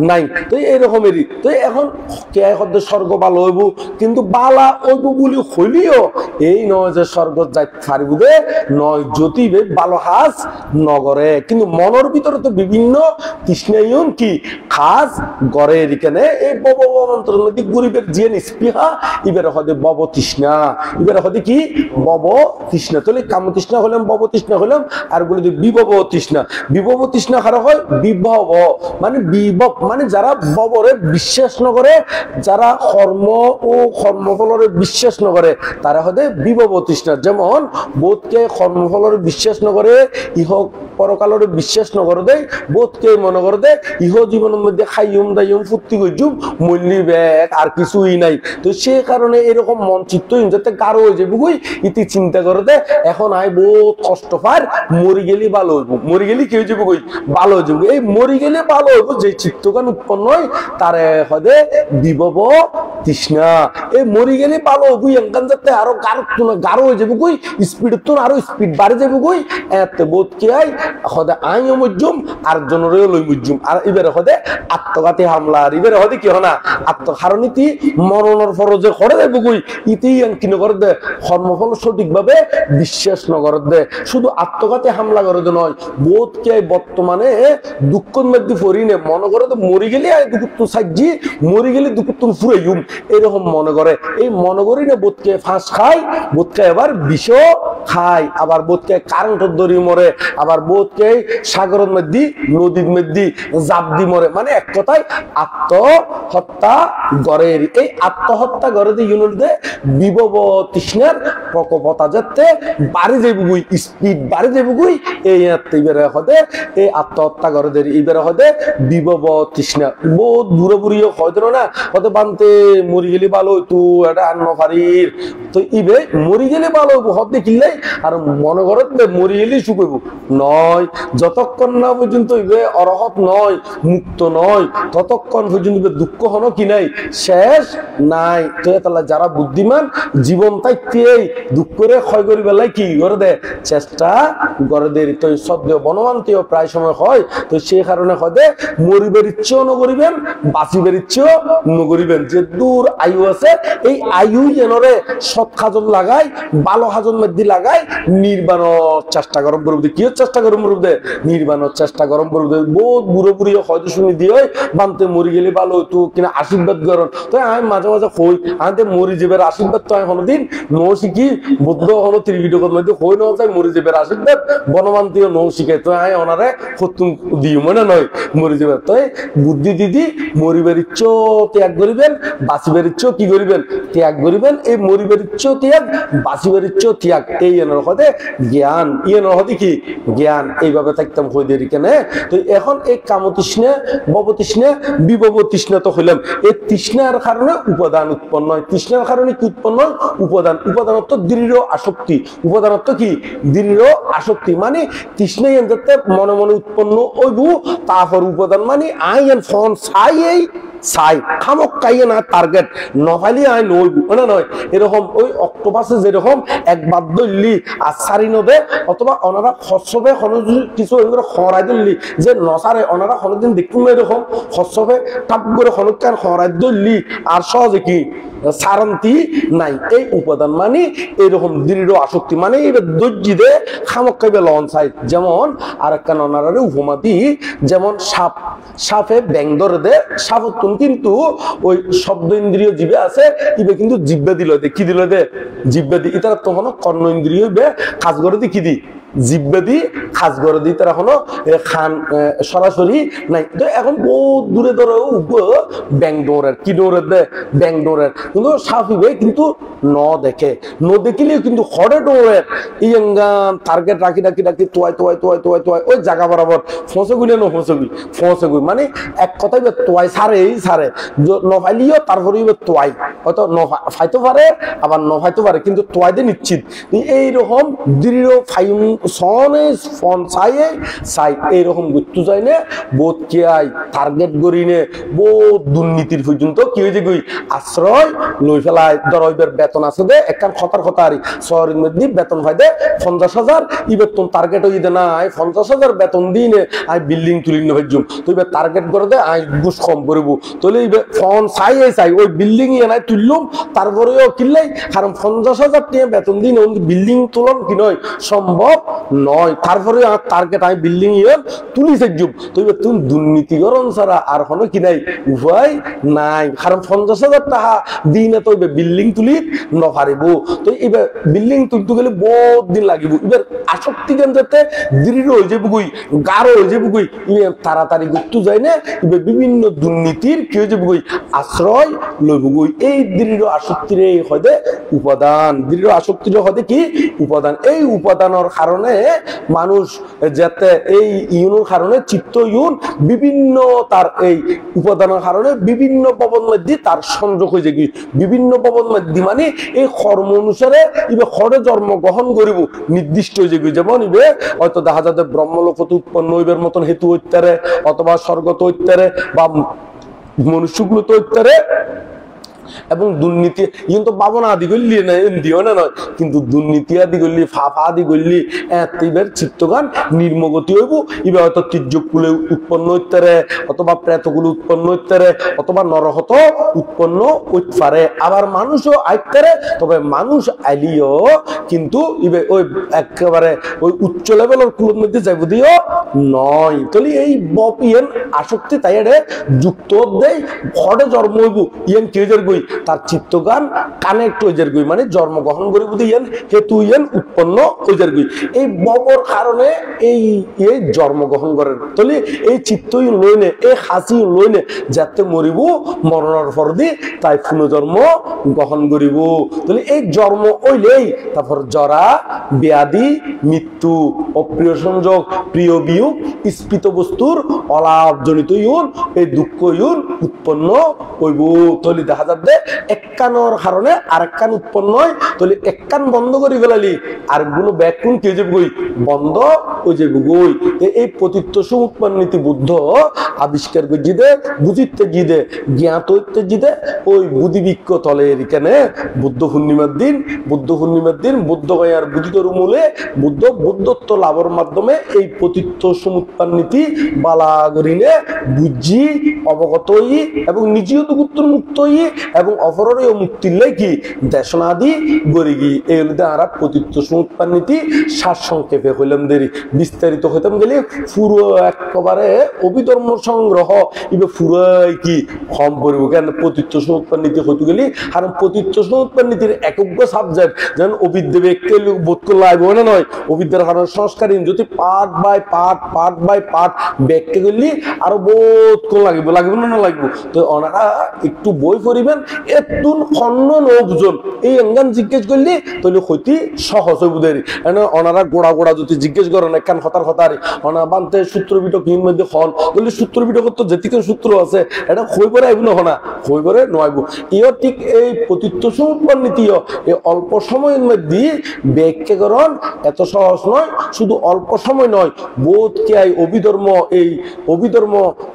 Speaker 1: নাই তো এইরকমেরই তো এখন কে এখন স্বর্গ ভালো হইব কিন্তু বালা হইব বলি হইলিও এই নয় যে স্বর্গ যাই পারিব দে নয় জ্যোতিবে ভালো হাস নগরে কিন্তু মনের ভিতরে তো বিভিন্ন তৃষ্ণায়ন কি খাস গড়ের এখানে এই ববন্তরের মধ্যে গরিবের জিয়ে স্পৃহা এবারে হদে বব তৃষ্ণা এবারে হদে কি বব তৃষ্ণা তাহলে কামতৃষ্ণা হলাম ভব তৃষ্ণা হলাম আর গুলো বিভব তৃষ্ণা বিভব তৃষ্ণা খারাপ হয় বিভব মানে বিভব মানে যারা ববরে বিশ্বাস নকরে যারা কর্ম ও কর্মফলরে বিশ্বাস নকরে তারা হতে বিভব তৃষ্ণা যেমন বোধকে কর্মফলরে বিশ্বাস নকরে ইহ পরকালরে বিশ্বাস নকরে দেয় বোধকে মনে করে দেয় ইহ জীবনের মধ্যে খাইম দাইম ফুর্তি করছুম মল্লি ব্যাগ আর কিছুই নাই তো সে কারণে এরকম মন চিত্ত যাতে গাঢ় হয়ে যাবে বুঝি ইতি চিন্তা করে দেয় এখন আয় বহুত কষ্ট পার মরি গেলে ভালো হইব মরি গেলে কি হয়ে যাবে কই ভালো হয়ে যাবে এই মরি গেলে ভালো হইব যে চিত্তগান উৎপন্ন হয় তারে হদে বিভব তৃষ্ণা এই মরি গেলে ভালো হইব এঙ্কান যাতে আরো গাঢ় হয়ে যাবে কই স্পিড তো আরো স্পিড বাড়ে যাবে কই এতে বোধ কি আই হদে আইও মজ্জুম আর জনরেও লই মজ্জুম আর এবারে হদে আত্মঘাতী হামলা আর এবারে হদে কি হনা আত্মহারণীতি মরণের ফরজে করে দেবে কই ইতেই কি নগর দে কর্মফল সঠিকভাবে বিশ্বাস নগর দে শুধু আত্মঘাতী হামলা করে দে নয় বোধকে বর্তমানে দুঃখের মধ্যে পড়িনে মনে করে তো মরি গেলে দুঃখ সাজি মরি গেলে দুঃখ তুমি ফুরে জুম এরকম মনে করে এই মনে করি না বোধকে ফাঁস খায় বোধকে এবার বিষ খায় আবার বোধকে কারেন্টের দড়ি মরে আবার বোধকে সাগরের মধ্যে নদীর মধ্যে জাপ দি মরে মানে এক কথায় আত্মহত্যা গড়ের এই আত্মহত্যা গড়ে দিয়ে ইউনিট দে বিভব তৃষ্ণার প্রকোপতা যাতে বাড়ি যাইবুই স্পিড বাড়ি যাইবুই এই এবারে হদে এই আত্মহত্যা করে দেয় এবারে হদে বিভব তৃষ্ণা বহুত বুড়ো বুড়িও হয়তো না হতে বানতে মরি গেলে ভালো হইতো এটা আন্ন ফারির তো ইবে মরি গেলে ভালো হইব হতে কিনলে আর মনে করত মরি গেলেই শুকইব নয় যতক্ষণ না পর্যন্ত ইবে অরহত নয় মুক্ত নয় ততক্ষণ পর্যন্ত দুঃখ হনো কি নাই শেষ নাই তো তাহলে যারা বুদ্ধিমান জীবন তাইতেই দুঃখ করে ক্ষয় করি বেলায় কি করে দে চেষ্টা করে দে তো সদ্য বনমান্তীয় প্রায় সময় হয় তো সেই কারণে হদে মরিবের ইচ্ছেও নকরিবেন বাঁচিবের ইচ্ছেও নকরিবেন যে দূর আয়ু আছে এই আয়ু এনরে সৎ খাজন লাগাই ভালো খাজন মধ্যে লাগাই নির্বাণর চেষ্টা গরম করবে কি চেষ্টা গরম করবে নির্বাণর চেষ্টা গরম করবে বহুত বুড়ো বুড়ি হয়তো শুনি দিয়ে বানতে মরি গেলে ভালো হইতো কিনা আশীর্বাদ গরম তো আমি মাঝে মাঝে কই আনতে মরি যাবের আশীর্বাদ তো আমি কোনোদিন নৌ শিখি বুদ্ধ হলো ত্রিপিটকের মধ্যে কই নেওয়া যায় মরি যাবের আশীর্বাদ বনমান্তীয় নৌ শিখে তো আমি ওনারে খতুম দিই মনে নয় মরি যাবে তো বুদ্ধি দিদি মরিবার ইচ্ছেও ত্যাগ করিবেন বাঁচিবার ইচ্ছেও কি করিবেন ত্যাগ করিবেন এই মরিবার ইচ্ছেও ত্যাগ বাঁচিবার ইচ্ছেও ত্যাগ এই এনার হতে জ্ঞান ইয়ের হতে কি জ্ঞান এইভাবে থাকতাম হই দেরি কেন তো এখন এই কামতৃষ্ণা ভবতৃষ্ণা বিভব তৃষ্ণা তো হইলাম এই তৃষ্ণার কারণে উপাদান উৎপন্ন হয় তৃষ্ণার কারণে কি উৎপন্ন হয় উপাদান উপাদানত্ব দৃঢ় আসক্তি উপাদানত্ব কি দৃঢ় আসক্তি মানে তৃষ্ণাই যাতে মনে মনে উৎপন্ন হইব তারপর উপাদান মানে আই এন ফোন চাই চাই খামক কাইয়ে না টার্গেট নফাইলি আই নইব না নয় এরকম ওই অক্টোপাসে যেরকম একবার দললি আর সারি নদে অথবা ওনারা খসবে কিছু খরাই দললি যে নসারে ওনারা কোনোদিন দেখুন না এরকম খসবে টাপ করে খনকার খরাই দললি আর সহজে কি সারান্তি নাই এই উপাদান মানে এরকম দৃঢ় আসক্তি মানে ধৈর্য দে খামক খাইবে লন চাই যেমন আর একটা ননারে উপমা দি যেমন সাপে ব্যাং ধরে দে সাপতুন কিন্তু ওই শব্দ ইন্দ্রিয় জীবে আছে ইবে কিন্তু জিব্বে দিল দে কি দিল দে জিব্বে দি ইতারা তখন কর্ণ ইন্দ্রিয় কাজ করে দি কি দি জিব্বে দি খাস করে দি তারা এখনো খান সরাসরি নাই এখন বহুত দূরে ধরে ব্যাং দৌড়ের কি দৌড়ের দে ব্যাং দৌড়ের কিন্তু সাফিবে কিন্তু ন দেখে ন দেখিলেও কিন্তু হরে দৌড়ের ইয়াঙ্গান টার্গেট রাখি রাখি রাখি তোয়াই তোয়াই তোয়াই তোয়াই তোয়াই ওই জায়গা বরাবর ফসে গুলি ন ফসে গুলি মানে এক কথাই তোয়াই সারে নফাইলিও তারপরে তোয়াই হয়তো ফাইতে পারে আবার নফাইতে পারে কিন্তু তোয়াই দিয়ে নিশ্চিত এইরকম দৃঢ় ফাইম সনে ফোন চাই এইরকম গুরুত্ব চাই নে বোধ কে আই টার্গেট করি নে বহুত দুর্নীতির পর্যন্ত কি হয়েছে গই আশ্রয় লই ফেলায় ধর বেতন আছে দে একখান খতার খতারি শহরের মধ্যে বেতন পাই দে 50,000 ইবে তোর টার্গেট হয়ে দে না 50,000 বেতন দিই নে আই বিল্ডিং তুলি নে ভাইজুম তো ইবে টার্গেট করে দে আই ঘুষ কম করবো তাহলে ইবে ফোন চাই ওই বিল্ডিং এ নাই তুললুম তারপরেও কিনলাই কারণ 50,000 টাকা বেতন দিই বিল্ডিং তুলন কি নয় সম্ভব নয় তারপরে টার্গেট আমি বিল্ডিং তুলি সেজুম তো তুমি দুর্নীতিকরণ ছাড়া আর কোনো কি নাই উপায় নাই কারণ 50,000 টাকা দিই না তো বিল্ডিং তুলি নপারিব তো এবার বিল্ডিং তুলতে গেলে বহুত দিন লাগিব এবার আসক্তি কেন্দ্রতে দৃঢ় হয়ে যাবো গুই গাঢ় হয়ে যাবো গুই তাড়াতাড়ি গুরুত্ব যায় না এবার বিভিন্ন দুর্নীতির কি হয়ে যাবো গুই আশ্রয় লইব গুই এই দৃঢ় আসক্তির হয়তো উপাদান দৃঢ় আসক্তির হয়তো কি উপাদান এই উপাদানের কারণে মানুষ যাতে এই ইউনের কারণে চিত্ত ইউন বিভিন্ন তার এই উপাদানের কারণে বিভিন্ন পবন মধ্যে তার সংযোগ হয়ে যায় বিভিন্ন পবন মধ্যে মানে এই কর্ম অনুসারে ইবে খড়ে জন্ম গ্রহণ করিব নির্দিষ্ট হয়ে যায় যেমন ইবে হয়তো দেখা যাতে ব্রহ্মলোকত উৎপন্ন হইবার মতন হেতু হইতারে অথবা স্বর্গত হইতারে বা মনুষ্যগুলো তো হইতারে এবং দুর্নীতি কিন্তু পাবনা আদি করলি না দিও না নয় কিন্তু দুর্নীতি আদি করলি ফাফা আদি করলি এবার চিত্তগান নির্মগতি হইব এবার হয়তো তির্যকুলে উৎপন্ন হইতে অথবা প্রেতগুলো উৎপন্ন হইতে অথবা নরহত উৎপন্ন হইতে পারে আবার মানুষও আইতে তবে মানুষ আইলিও কিন্তু ইবে ওই একেবারে ওই উচ্চ লেভেলের কুলের মধ্যে যাইব দিও নয় তাহলে এই বপ ইয়েন আসক্তি তাই যুক্ত দেয় ঘরে জন্ম হইব ইয়েন কে যার গই তার চিত্তগান কানেক্ট হয়ে যার গই মানে জন্মগ্রহণ করে বুঝি ইয়েন হেতু ইয়েন উৎপন্ন হয়ে যার গই এই বপর কারণে এই জন্মগ্রহণ করেন তাহলে এই চিত্তই লইনে এই হাসি লইনে যাতে মরিব মরণের পর দি তাই পুনর্জন্ম গ্রহণ করিব তাহলে এই জন্ম হইলেই তারপর জরা ব্যাধি মৃত্যু অপ্রিয় সংযোগ প্রিয় বিয়োগ স্ফীত বস্তুর অলাভজনিত ইউন এই দুঃখ ইউন উৎপন্ন হইব তাহলে দেখা যাবে এক কানের কারণে আরেক কান উৎপন্ন হয় তাহলে এক কান বন্ধ করে ফেলালি আরেকগুলো ব্যাকুন কে যাবে গই বন্ধ হয়ে যাবে গই এই পতিত্ব সমুৎপন্ন নীতি বুদ্ধ আবিষ্কার করে জিদে বুঝিতে জিদে জ্ঞাত হইতে জিদে ওই বুদ্ধিবিক্ষ তলের এখানে বুদ্ধ পূর্ণিমার দিন বুদ্ধ গায়ার বুদ্ধিতর মূলে বুদ্ধত্ব লাভের মাধ্যমে এই পতিত্ব সমুৎপন্ন নীতি বালা গরিনে বুঝি অবগত হই এবং নিজেও তো উত্তর মুক্ত হই এবং অপরেরও মুক্তির লাগি দেশনাদি গরিগি এই হলে আমরা পতিত্ব সমুৎপন্ন নীতি সার সংক্ষেপে হইলাম দেরি বিস্তারিত হইতাম গেলে পুরো একেবারে অভিধর্ম সংগ্রহ এবার পুরাই কি কম পড়ব কেন পতিত্ব সমুৎপন্ন নীতি হইতে গেলে কারণ পতিত্ব সমুৎপন্ন নীতির একজ্ঞ সাবজেক্ট যেমন অবিদ্যা ব্যক্তি বোধ করলে লাগবে না নয় অবিদ্যার কারণ সংস্কারহীন যদি পার্ট বাই পার্ট ব্যাখ্যা করলি আরো বোধ কোন লাগবে না লাগবে তো ওনারা একটু বই পড়িবেন এতুন খন্ন নবজন এই অঙ্গান জিজ্ঞেস করলি তাহলে হইতি সহজ হইবুদের ওনারা গোড়া গোড়া যদি জিজ্ঞেস করেন একখান হতার হতারে ওনা বানতে সূত্র বিটক হিন মধ্যে খন তাহলে সূত্র বিটক তো যেতিকে সূত্র আছে এটা হই পরে আইব না হই পরে নয়ব ইও ঠিক এই পতিত্ব সমুৎপন্ন নীতিও এই অল্প সময়ের মধ্যে ব্যাখ্যাকরণ এত সহজ নয় শুধু অল্প সময় নয় বোধ কে অভিধর্ম এই অভিধর্ম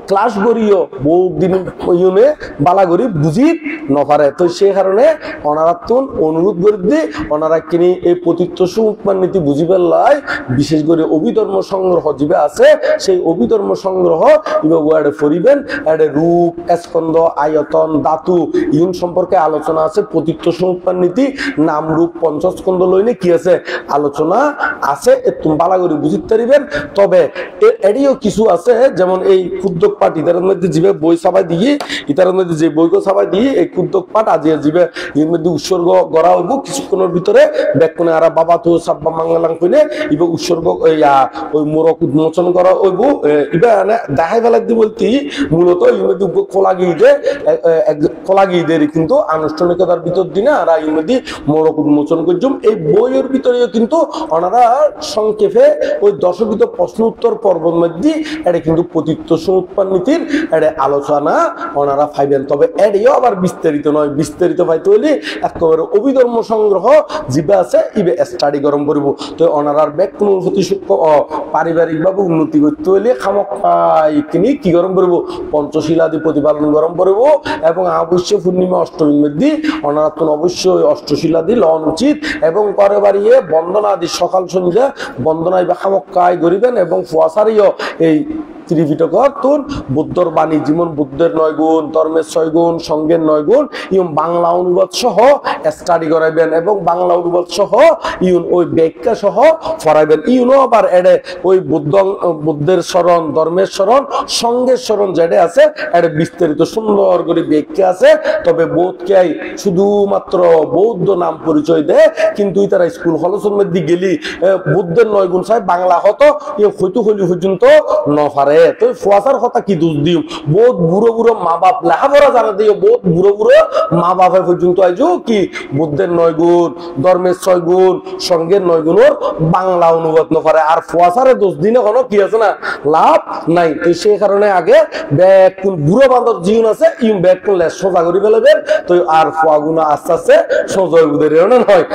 Speaker 1: ক্লাস করিও বহুত দিন ইউনে বালা করি বুঝি নপারে তো সেই কারণে ওনারা তুন অনুরোধ করে দিয়ে ওনারা কিনি এই পতিত্ব সমুৎপন্ন নীতি বুঝিবার লাই বিশেষ করে অভিধর্ম সংগ্রহ যেবে আছে সেই অভিধর্ম সংগ্রহ ইবারে ফরিবেন এর রূপ স্কন্দ আয়তন ধাতু ইউন সম্পর্কে আলোচনা আছে পতিত্ব সমুৎপন্ন নীতি নাম রূপ পঞ্চস্কন্দ লইনে কি আছে আলোচনা আছে তুমি বালা করে বুঝিতে পারিবেন তবে এরিও কিছু আছে যেমন এই কুদ্দক পাঠ ইতার মধ্যে জীবে বই সাবাই দিয়ে ইতার মধ্যে যে বইগো সাবাই দিয়ে এই কুদ্দক পাঠ আজিয়া জীবে এর মধ্যে উৎসর্গ করা হইব কিছুক্ষণের ভিতরে ব্যাকুনে আর বাবা তো সাব্বা মাঙ্গালাং কইনে ইবা উৎসর্গ ওই মোরক উন্মোচন করা হইব ইবা দেখাই ফেলাই দি বলতে মূলত এর মধ্যে খোলা গিয়ে দেয় কিন্তু আনুষ্ঠানিকতার ভিতর দিনে আর এর মধ্যে মোরক উন্মোচন করছুম এই বইয়ের ভিতরেও কিন্তু ওনারা সংক্ষেপে ওই দশবিধ প্রশ্ন উত্তর পর্বের মধ্যে এটা কিন্তু পতিত্ব সমুৎপন্ন নীতির এটা আলোচনা ওনারা পাইবেন তবে এটাও আবার বিস্তারিত নয় বিস্তারিত পাইতে হইলে একেবারে অভিধর্ম সংগ্রহ জিবে আছে ইবে স্টাডি গরম করব তো ওনারার ব্যাকুণের প্রতি পারিবারিকভাবে উন্নতি করতে হইলে খামকাই কিনি কি গরম করব পঞ্চশীলাদি প্রতিপালন গরম করব এবং অবশ্যই পূর্ণিমা অষ্টমীর মধ্যে ওনারা তো অবশ্যই অষ্টশীলাদি লন উচিত এবং পরে বাড়িয়ে বন্দনাদি সকাল সন্ধ্যা বন্দনায় বা খামকাই করিবেন এবং ফুয়াশারিও এই ত্রিপিটকর বুদ্ধর বাণী যেমন বুদ্ধের 9 গুণ ধর্মের 6 গুণ সঙ্গের 9 গুণ ইউন বাংলা অনুবাদ সহ স্টাডি করাইবেন এবং বাংলা অনুবাদ সহ ইউন ওই ব্যাখ্যা সহ পড়াইবেন ইউনও আবার এডে ওই বুদ্ধের স্মরণ ধর্মের স্মরণ সঙ্গের স্মরণ যেটা আছে এটা বিস্তারিত সুন্দর করে ব্যাখ্যা আছে তবে বোধকে শুধুমাত্র বৌদ্ধ নাম পরিচয় দেয় কিন্তু তারা স্কুল কলেজের মধ্যে গেলি বুদ্ধের 9 গুণ সাহেব বাংলা হতো হইতো হলি পর্যন্ত নফারে তো ফুয়াশার কথা কি দোষ দিও বহুত বুড়ো বুড়ো মা বাপ লেখাপড়া জানা দিও বহুত বুড়ো বুড়ো মা বাপের পর্যন্ত আইজো কি বুদ্ধের 9 গুণ ধর্মের 6 গুণ সঙ্গের 9 গুণের বাংলা অনুবাদ ন করে আর ফুয়াশারে দোষ দিনে কোনো কি আছে না লাভ নাই তো সেই কারণে আগে ব্যাগ কোন বুড়ো বান্ধব জীবন আছে ইম ব্যাগ কোন লেস সোজা করি ফেলবেন তো আর ফুয়াগুনা আস্তে আস্তে সোজা উদের নয়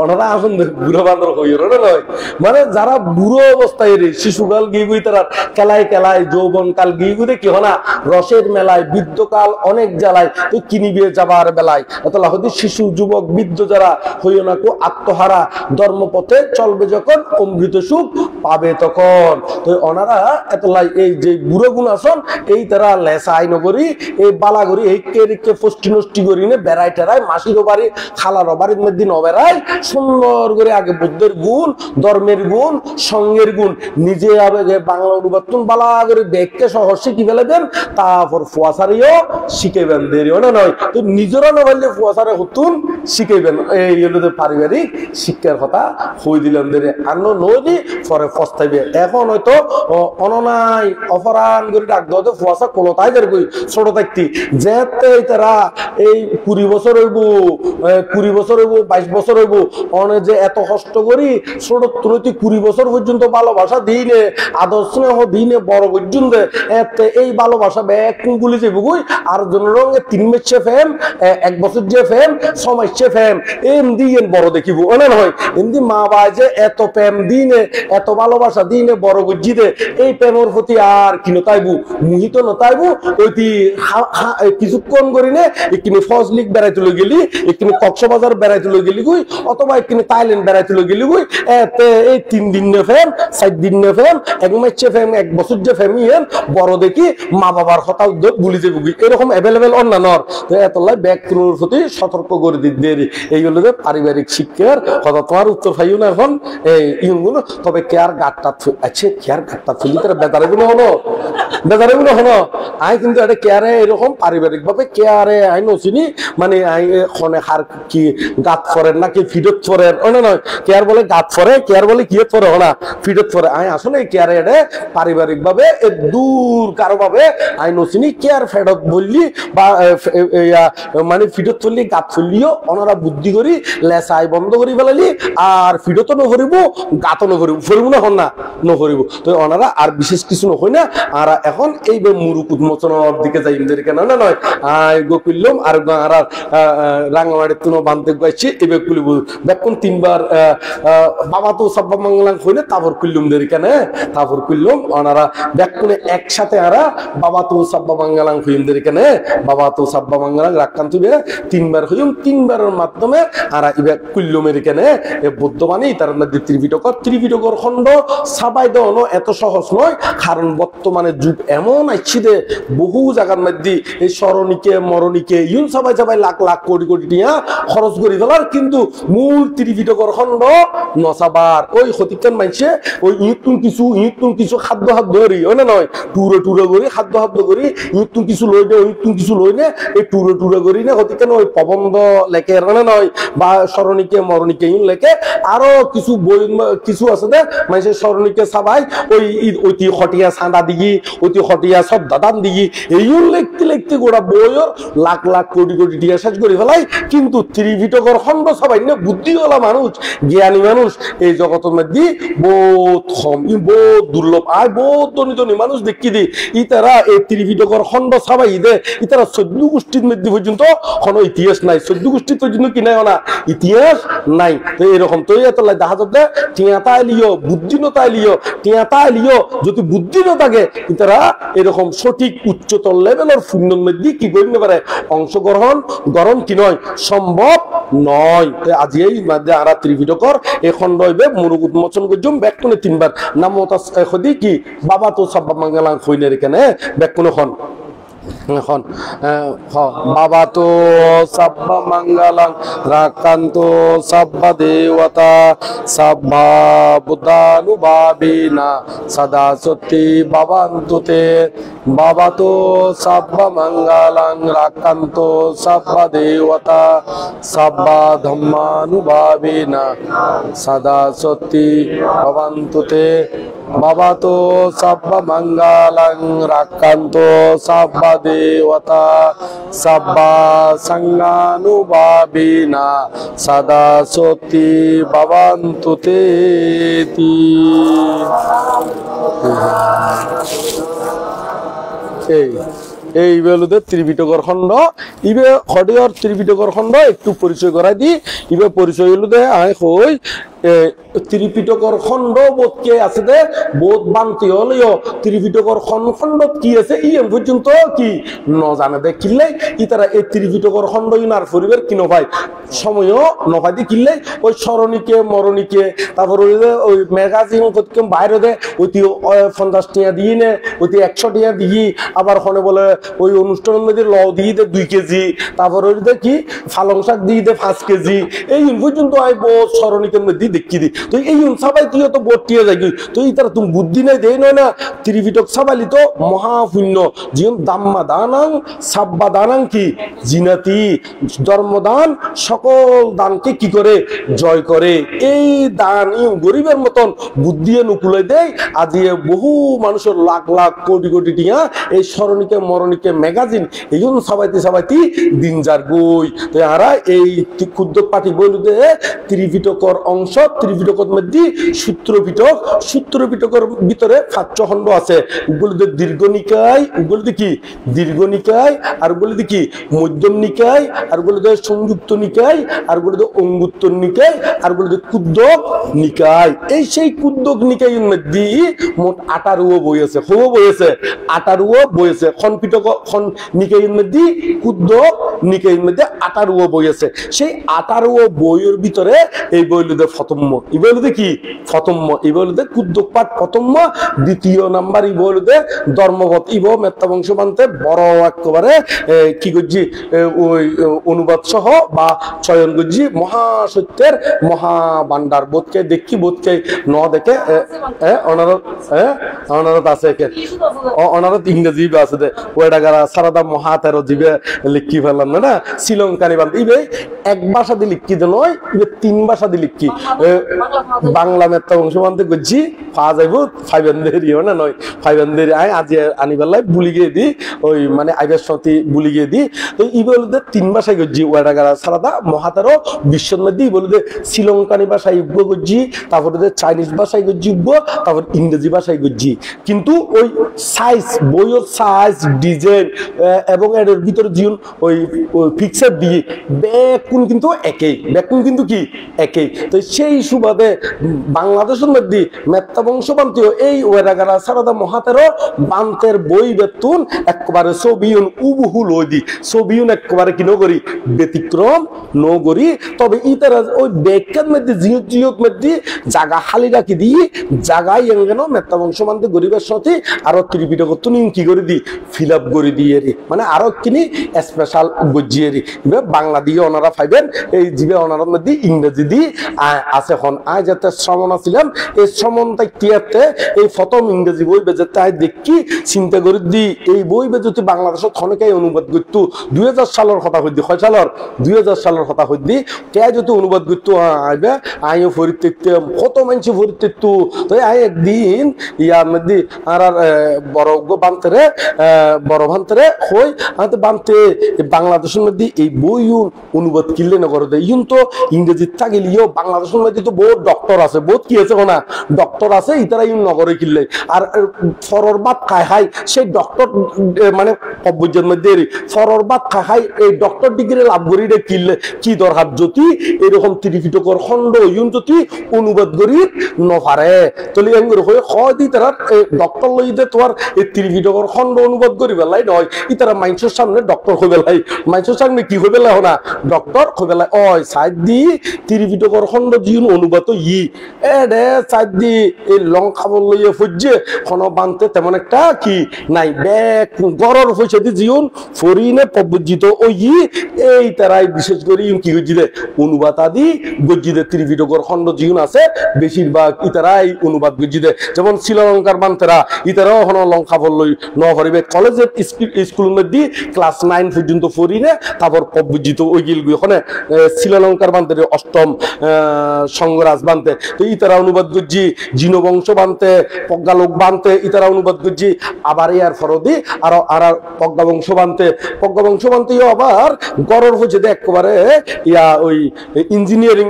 Speaker 1: ওনারা এখন বুড়ো বান্দর হইর নয় মানে যারা বুড়ো অবস্থায় রে শিশুকাল গিয়ে গুই তারা খেলায় খেলায় যৌবন কাল গিয়ে গুই কি হনা রসের মেলায় বৃদ্ধকাল অনেক জ্বালায় তো কিনিবে যাবার বেলায় এতলা হয়তো শিশু যুবক বৃদ্ধ যারা হইও না কো আত্মহারা ধর্মপথে চলবে যখন অমৃত সুখ পাবে তখন তো ওনারা এতলাই এই যে বুড়ো গুণ আসন এই তারা লেসা আইন করি এই বালা করি এই কেরিকে ফষ্টি নষ্টি করি নে বেড়াই টেরায় মাসিরও বাড়ি খালারও বাড়ির মধ্যে নবেড়ায় সুন্দর করে আগে বুদ্ধের গুণ ধর্মের গুণ সঙ্গের গুণ নিজে আগে বাংলা অনুবাদ বালা করে ব্যাখ্যা সহ শিখি ফেলেবেন তারপর ফুয়াশারিও শিখাইবেন দেরিও না নয় তো নিজেরা না বললে ফুয়াশারে হতুন শিখাইবেন এই হলো পারিবারিক শিক্ষার কথা হই দিলাম দেরি আর নদী পরে ফস্তাইবে এখন হয়তো অননাই অপরাণ করে ডাক দেওয়া ফুয়াশা কোলতাই দের কই ছোট থাকতি যেতে তারা এই 20 বছর হইব 20 বছর হইব 22 বছর হইব অনে যে এত কষ্ট করি ছোট তুই 20 বছর পর্যন্ত ভালোবাসা দিনে আদর স্নেহ দিনে বড় পর্যন্ত এতে এই ভালোবাসা ব্যাগ গুলি যে বুগুই আর জন রঙে 3 মাস ফেম 1 বছর যে ফেম 6 মাস ফেম এমদি বড় দেখিব অনে নয় এমদি মা বাবা যে এত প্রেম দিনে এত ভালোবাসা দিনে বড় বুঝিতে এই প্রেমের প্রতি আর কি নতাইবু মোহিত নতাইবু ওইটি কিছুক্ষণ করিনে এখানে ফজলিক বেড়াইতে লই গেলি এখানে কক্সবাজার বেড়াইতে লই গেলি গুই অথবা এখানে থাইল্যান্ড বেড়াইতে লই গেলি গুই এতে এই 3 দিন নে ফেম 4 দিন নে ফেম 1 মাস ফেম 1 বছর যে ফেমিয়েন বড় দেখি মা বাবার কথা উদ্যোগ ভুলি যাবো এরকম অ্যাভেলেবেল অন্যান্যর তো এতলাই ব্যাকরণের প্রতি সতর্ক করে দিতে এইগুলো যে পারিবারিক শিক্ষার কথা তোমার উত্তর পাইও না এখন এই ইগুলো তবে কেয়ার গাটটা আছে কেয়ার গাটটা ফেলি তারা বেতারেগুলো হলো বেতারেগুলো হলো আই কিন্তু এটা কেয়ারে এরকম পারিবারিক ভাবে কেয়ারে আই নচিনি মানে আই খনে হার কি গাত করেন নাকি কে ফিডত পরে ওনা নয় কেয়ার বলে গাত পরে কেয়ার বলে কিয়ত পরে ওনা ফিডত পরে আই আসলে কেয়ার এডে পারিবারিক ভাবে দূর কারো ভাবে আই নসিনি কেয়ার ফেডত বললি বা মানে ফিডত চললি গাত চললিও ওনারা বুদ্ধি করি লেসাই বন্ধ করি ফেলালি আর ফিডত নকরিব গাত নকরিব ফরিব না হন না নকরিব তো ওনারা আর বিশেষ কিছু নকই না আর এখন এই মুরুক উন্মোচনের দিকে যাই ইমদের কেন না নয় আই গো কইলাম আর আর রাঙ্গামাটির তুনো বানতে গাইছি এবে কুলি বেকুন তিনবার বাবা তো সাব্বা মঙ্গলাং কইলে তারপর কইলাম দের কেন তারপর কইলাম ওনারা বেকুনে একসাথে আরা বাবা তো সাব্বা মঙ্গলাং কইমদের কেন বাবা তো সাব্বা মঙ্গলাং রাক্কান্তুবে তিনবার কইম তিনবারের মাধ্যমে আর ইবে কইলামের কেন এ বুদ্ধবাণী তার মধ্যে ত্রিপিটকর খণ্ড সাবাই দেওয়ানো এত সহজ নয় কারণ বর্তমানে যুগ এমন আইছি দে বহু জায়গার মধ্যে এই স্মরণীকে মরণীকে ইউন সবাই সবাই লাখ লাখ কোটি কোটি টিয়া খরচ করে ফেলার কিন্তু মূল ত্রিপিটকর খণ্ড নসাবার ওই হতিকান মাইছে ওই ইতুন কিছু খাদ্য ধরি হয় না নয় টুরে করি খাদ্য করি ইতুন কিছু লই নে ইতুন কিছু লই নে এই টুরে করি না হতিকান ওই প্রবন্ধ লেখে না নয় বা স্মরণীকে মরণীকে ইউন লেখে আরো কিছু বই কিছু আছে দে মাইছে স্মরণীকে সবাই ওই অতি হটিয়া সাঁদা দিগি অতি হটিয়া সব দাদান দিগি এইগুলো লিখতে গোড়া বইয়ের লাখ লাখ কোটি কোটি টিয়া শেষ করে ফেলাই কিন্তু ত্রিপিটকর খণ্ড সবাই না বুদ্ধিওয়ালা মানুষ জ্ঞানী মানুষ এই জগতের মধ্যে বহুত কম বহুত দুর্লভ আর বহুত ধনী মানুষ দেখি দি ইতারা এই ত্রিপিটকর খণ্ড সবাই দে ইতারা 14 গোষ্ঠীর মধ্যে পর্যন্ত কোনো ইতিহাস নাই 14 গোষ্ঠীর পর্যন্ত কি নাই না ইতিহাস নাই তো এরকম তো এত দেখা যাচ্ছে টিয়াতা এলিও বুদ্ধিনতা এলিও টিয়াতা এলিও যদি বুদ্ধি না থাকে ইতারা এরকম সঠিক উচ্চতর লেভেলের শূন্যের মধ্যে কি করতে পারে অংশগ্রহণ গরম কি নয় সম্ভব নয় আজি এই মধ্যে আরা ত্রিপিটকর এই খণ্ড হইবে মুরুক উন্মোচন করছুম ব্যাকুনে তিনবার নাম খদি কি বাবা তো সাব্বা মঙ্গলাং কইনের এখানে ব্যাকুনে খন এখন বাবা তো সাব্বা মঙ্গলাং রাকান্ত সাব্বা দেবতা সাব্বা বুদ্ধানুভাবিনা সদা সত্যি বাবান্তুতে বাবা তো সাব্বা মঙ্গলাং রাকান্ত সাব্বা দেবতা সাব্বা ধম্মানুভাবিনা সদা সত্যি বাবান্তুতে বাবা তো সাব্বা মঙ্গলাং রাকান্ত সাব্বা দেবতা সাব্বা সঙ্গানুভাবিনা সদা সত্যি ভবন্তুতে এই বেলুদে ত্রিপিটকর খণ্ড ইবে হডিয়র ত্রিপিটকর খণ্ড একটু পরিচয় করাই দি ইবে পরিচয় হলো দে আই কই ত্রিপিটকর খণ্ড বোধকে আছে দে বোধ বান্তি হলেও ত্রিপিটকর খণ্ড কি আছে ই পর্যন্ত কি নজানে দে কিনলে ইতারা এই ত্রিপিটকর খণ্ড ইনার পরিবার কি নপাই সময়ও নপাই দিয়ে কিনলে ওই স্মরণীকে মরণীকে তারপর ওই ম্যাগাজিন বাইরে দে অতি 50 টাকা দিয়ে নে অতি 100 টাকা দিয়ে আবার ওখানে বলে ওই অনুষ্ঠানের মধ্যে ল দিয়ে দে 2 কেজি তারপর ওই দে কি পালং শাক দিয়ে দে 5 কেজি এই পর্যন্ত আই বোধ স্মরণীকের মধ্যে দেখি দি তো এই সবাই তুই তো বটিয়ে যাই তো ইতারা তুমি বুদ্ধি নাই দেই নয় না ত্রিপিটক সাবালি তো মহাপুণ্য জীবন দাম্মা দানাং সাব্বা দানাং কি জিনাতি ধর্মদান সকল দানকে কি করে জয় করে এই দান গরিবের মতন বুদ্ধি নুকুলে দেয় আজি বহু মানুষের লাখ লাখ কোটি কোটি টিয়া এই স্মরণীকে মরণীকে ম্যাগাজিন এই সবাইতে দিন যার গই তো আরা এই ক্ষুদ্র পাঠি বলতে ত্রিপিটকর অংশ ত্রিপিটকর মধ্যে সূত্রপিটকের ভিতরে 5 খণ্ড আছে ওগুলোতে দীর্ঘনিকায় ওগুলোতে কি দীর্ঘনিকায় আর ওগুলোতে কি মধ্যম নিকায় আর ওগুলোতে সংযুক্ত নিকায় আর ওগুলোতে অঙ্গুত্তর নিকায় আর ওগুলোতে কুদ্দক নিকায় এই সেই কুদ্দক নিকায়ের মধ্যে মোট 18 বই আছে হবো বই আছে 18 বই আছে খন নিকায়ের মধ্যে কুদ্দক নিকায়ের মধ্যে 18 বই আছে সেই 18 বইয়ের ভিতরে এই বইগুলোতে প্রথম এই বইগুলোতে কি প্রথম এই বইগুলোতে কুদ্দক পাঠ প্রথম দ্বিতীয় নাম্বার এই বইগুলোতে ধর্মগত ইব মেত্তা বংশবান্তে বড় একেবারে কি করছি ওই অনুবাদ সহ বা চয়ন করছি মহাসত্যের মহাভান্ডার বোধকে দেখি বোধকে ন দেখে অনারত আছে অনারত ইংরেজি আছে দে ওই ওয়েডাগারা সারাদা মহাতেরো জিবে লিখি ফেললাম না শ্রীলঙ্কানি বান্ধ ইবে এক ভাষা দিয়ে লিখি দিল নয় ইবে 3 ভাষা দিয়ে লিখি বাংলা মেত্তা বংশ বান্ধে গজি পাওয়া যাইব ফাইবান্দের ইয়ে না নয় ফাইবান্দের আয় আজ আনি বেলায় বুলি গিয়ে দি ওই মানে আইবের সতি বুলি গিয়ে দি তো ই বলতে 3 ভাষায় গজি ওয়েডাগারা সারাদা মহাতেরো বিশ্বর মধ্যে বলতে শ্রীলঙ্কানি ভাষায় উগ্র গজি তারপরে চাইনিজ ভাষায় গজি উগ্র তারপর ইংরেজি ভাষায় গজি কিন্তু ওই সাইজ বইয়ের সাইজ ডিজাইন এবং এর ভিতরে জীবন ওই পিকচার দিয়ে ব্যাকুন কিন্তু একই ব্যাকুন কিন্তু কি একই তো সেই সুবাদে বাংলাদেশের মধ্যে মেত্তা বংশবান্তীয় এই ওয়েরাগারা সারাদা মহাতেরো বান্তের বই বেতুন একেবারে ছবিউন উবহু লই দি ছবিউন একেবারে কি নগরী ব্যতিক্রম নগরী তবে ইতারা ওই ব্যাখ্যার মধ্যে জিয়ত মধ্যে জায়গা খালি রাখি দিয়ে জায়গায় এঙ্গেন মেত্তা বংশবান্তি গরিবের সাথে আরো ত্রিপিটক তুমি কি করে দি ফিল আপ করে দিয়ে রে মানে আরো কিনি স্পেশাল গজিয়ে রে বাংলা দিয়ে ওনারা পাইবেন এই জিবে ওনার মধ্যে ইংরেজি দিয়ে আছে হন আজ যাতে শ্রমণ ছিলাম এই শ্রমণটা কিয়াতে এই প্রথম ইংরেজি বই বেজে তাই দেখি চিন্তা করে দি এই বই বেজে বাংলাদেশত অনেকেই অনুবাদ করতো 2000 সালের কথা হইদি 6 সালের 2000 সালের কথা হইদি কে যদি অনুবাদ করতো আইবে আইও ফরিতে কত মানুষ ফরিতে তো আই একদিন ইয়ার মধ্যে আর বড় বান্তরে বড় ভান্তরে হই আতে বানতে বাংলাদেশের মধ্যে এই বই অনুবাদ কিনলে না করে দেয় ইউন তো ইংরেজি থাকিলেও বাংলাদেশের মধ্যে তো বহুত ডক্টর আছে বহুত কি আছে না ডক্টর আছে ইতারা ইউন নগরে কিনলে আর ফররবাদ খায় হাই সেই ডক্টর মানে অবজ্ঞের মধ্যে ফররবাদ খায় হাই এই ডক্টর ডিগ্রি লাভ করি রে কিনলে কি দরকার যদি এরকম ত্রিপিটকর খণ্ড ইউন যদি অনুবাদ করি নপারে তাহলে এমন হয়ে হয় দি তারা ডক্টর লইতে তোমার এই ত্রিপিটকর খণ্ড অনুবাদ করি বেলাই নয় ই তারা মানুষের সামনে ডক্টর হয়ে বেলাই মানুষের সামনে কি হয়ে বেলা না ডক্টর হয়ে বেলাই ওই সাইড দি ত্রিপিটকর খণ্ড জিউন অনুবাদ ই এডে সাইড দি এই লং খাবার লইয়ে ফুজে কোনো বানতে তেমন একটা কি নাই ব্যাগ গরর হয়েছে দি জিউন ফরিনে পবজিত ওই এই তারাই বিশেষ করে কি গজিদে অনুবাদ আদি গজিদে ত্রিপিটকর খণ্ড জিউন আছে বেশিরভাগ ইতারাই অনুবাদ গজিদে যেমন শ্রীলঙ্কার বান্তেরা ইতারাও হন লঙ্কা বললই ন হরিবে কলেজের স্কুলের মধ্যে ক্লাস 9 পর্যন্ত ফরিনে তারপর পবজিত ওই গিল ওখানে শ্রীলঙ্কার বান্তের অষ্টম সংগরাজ বানতে তো ইতারা অনুবাদ গজি জিনো বংশ বানতে পজ্ঞালোক বানতে ইতারা অনুবাদ গজি আবার ইয়ার ফরদি আর আর পজ্ঞা বংশ বানতেও আবার গরর হয়েছে একেবারে ইয়া ওই ইঞ্জিনিয়ারিং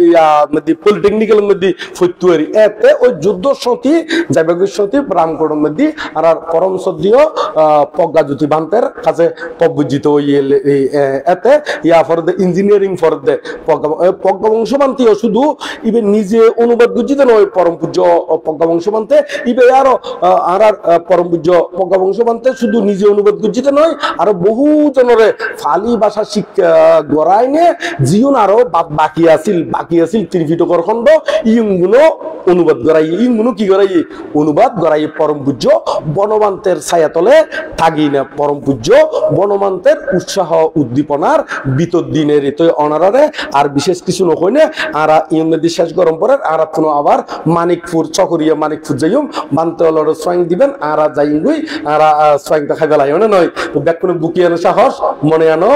Speaker 1: ইয়া মধ্যে পলিটেকনিক্যাল মধ্যে ফতুয়ারি এতে ওই যুদ্ধ সতী যাইবাগের সতী রামকোড়ের মধ্যে আর পরম সদ্যীয় পজ্ঞা জ্যোতি বান্তের কাছে পবজিত ওই এতে ইয়া ফরদে ইঞ্জিনিয়ারিং ফরদে পজ্ঞা বংশবান্তিও শুধু ইবে নিজে অনুবাদ গুজিতে নয় পরম পূজ্য পজ্ঞা বংশবান্তে ইবে আরো আর পরম পূজ্য পজ্ঞা বংশবান্তে শুধু নিজে অনুবাদ গুজিতে নয় আরো বহু জনরে ফালি ভাষা শিক্ষা গড়াই নে জীবন আরো বাকি আছিল ত্রিপিটকর খণ্ড ইগুলো অনুবাদ গড়াই ইগুলো কি গড়াই অনুবাদ গড়াই পরম পূজ্য বনমান্তের ছায়াতলে থাকি না পরম পূজ্য বনমান্তের উৎসাহ উদ্দীপনার বিতর দিনের তো অনারারে আর বিশেষ কিছু নকই না আর ইংরেজি শেষ গরম পরে আর কোনো আবার মানিকপুর চকরিয়া মানিকপুর যাইম বানতে হলো সোয়াইং দিবেন আর যাইগুই আর সোয়াইং দেখাই বেলাই না নয় তো ব্যাকুনে বুকিয়ানো সাহস মনে আনো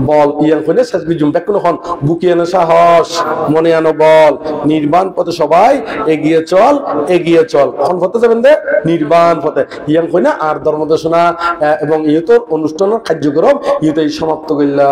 Speaker 1: বল ইয়াং কইলে শেষ বিজুম ব্যাকুনে হন বুকিয়ানো সাহস মনে আনো বল নির্বাণ পথে সবাই এগিয়ে চল এখন পথে যাবেন দে নির্বাণ পথে ইয়াং কইনা আর ধর্মদেশনা এবং ইহতর অনুষ্ঠানের কার্যক্রম ইহতেই সমাপ্ত কইলা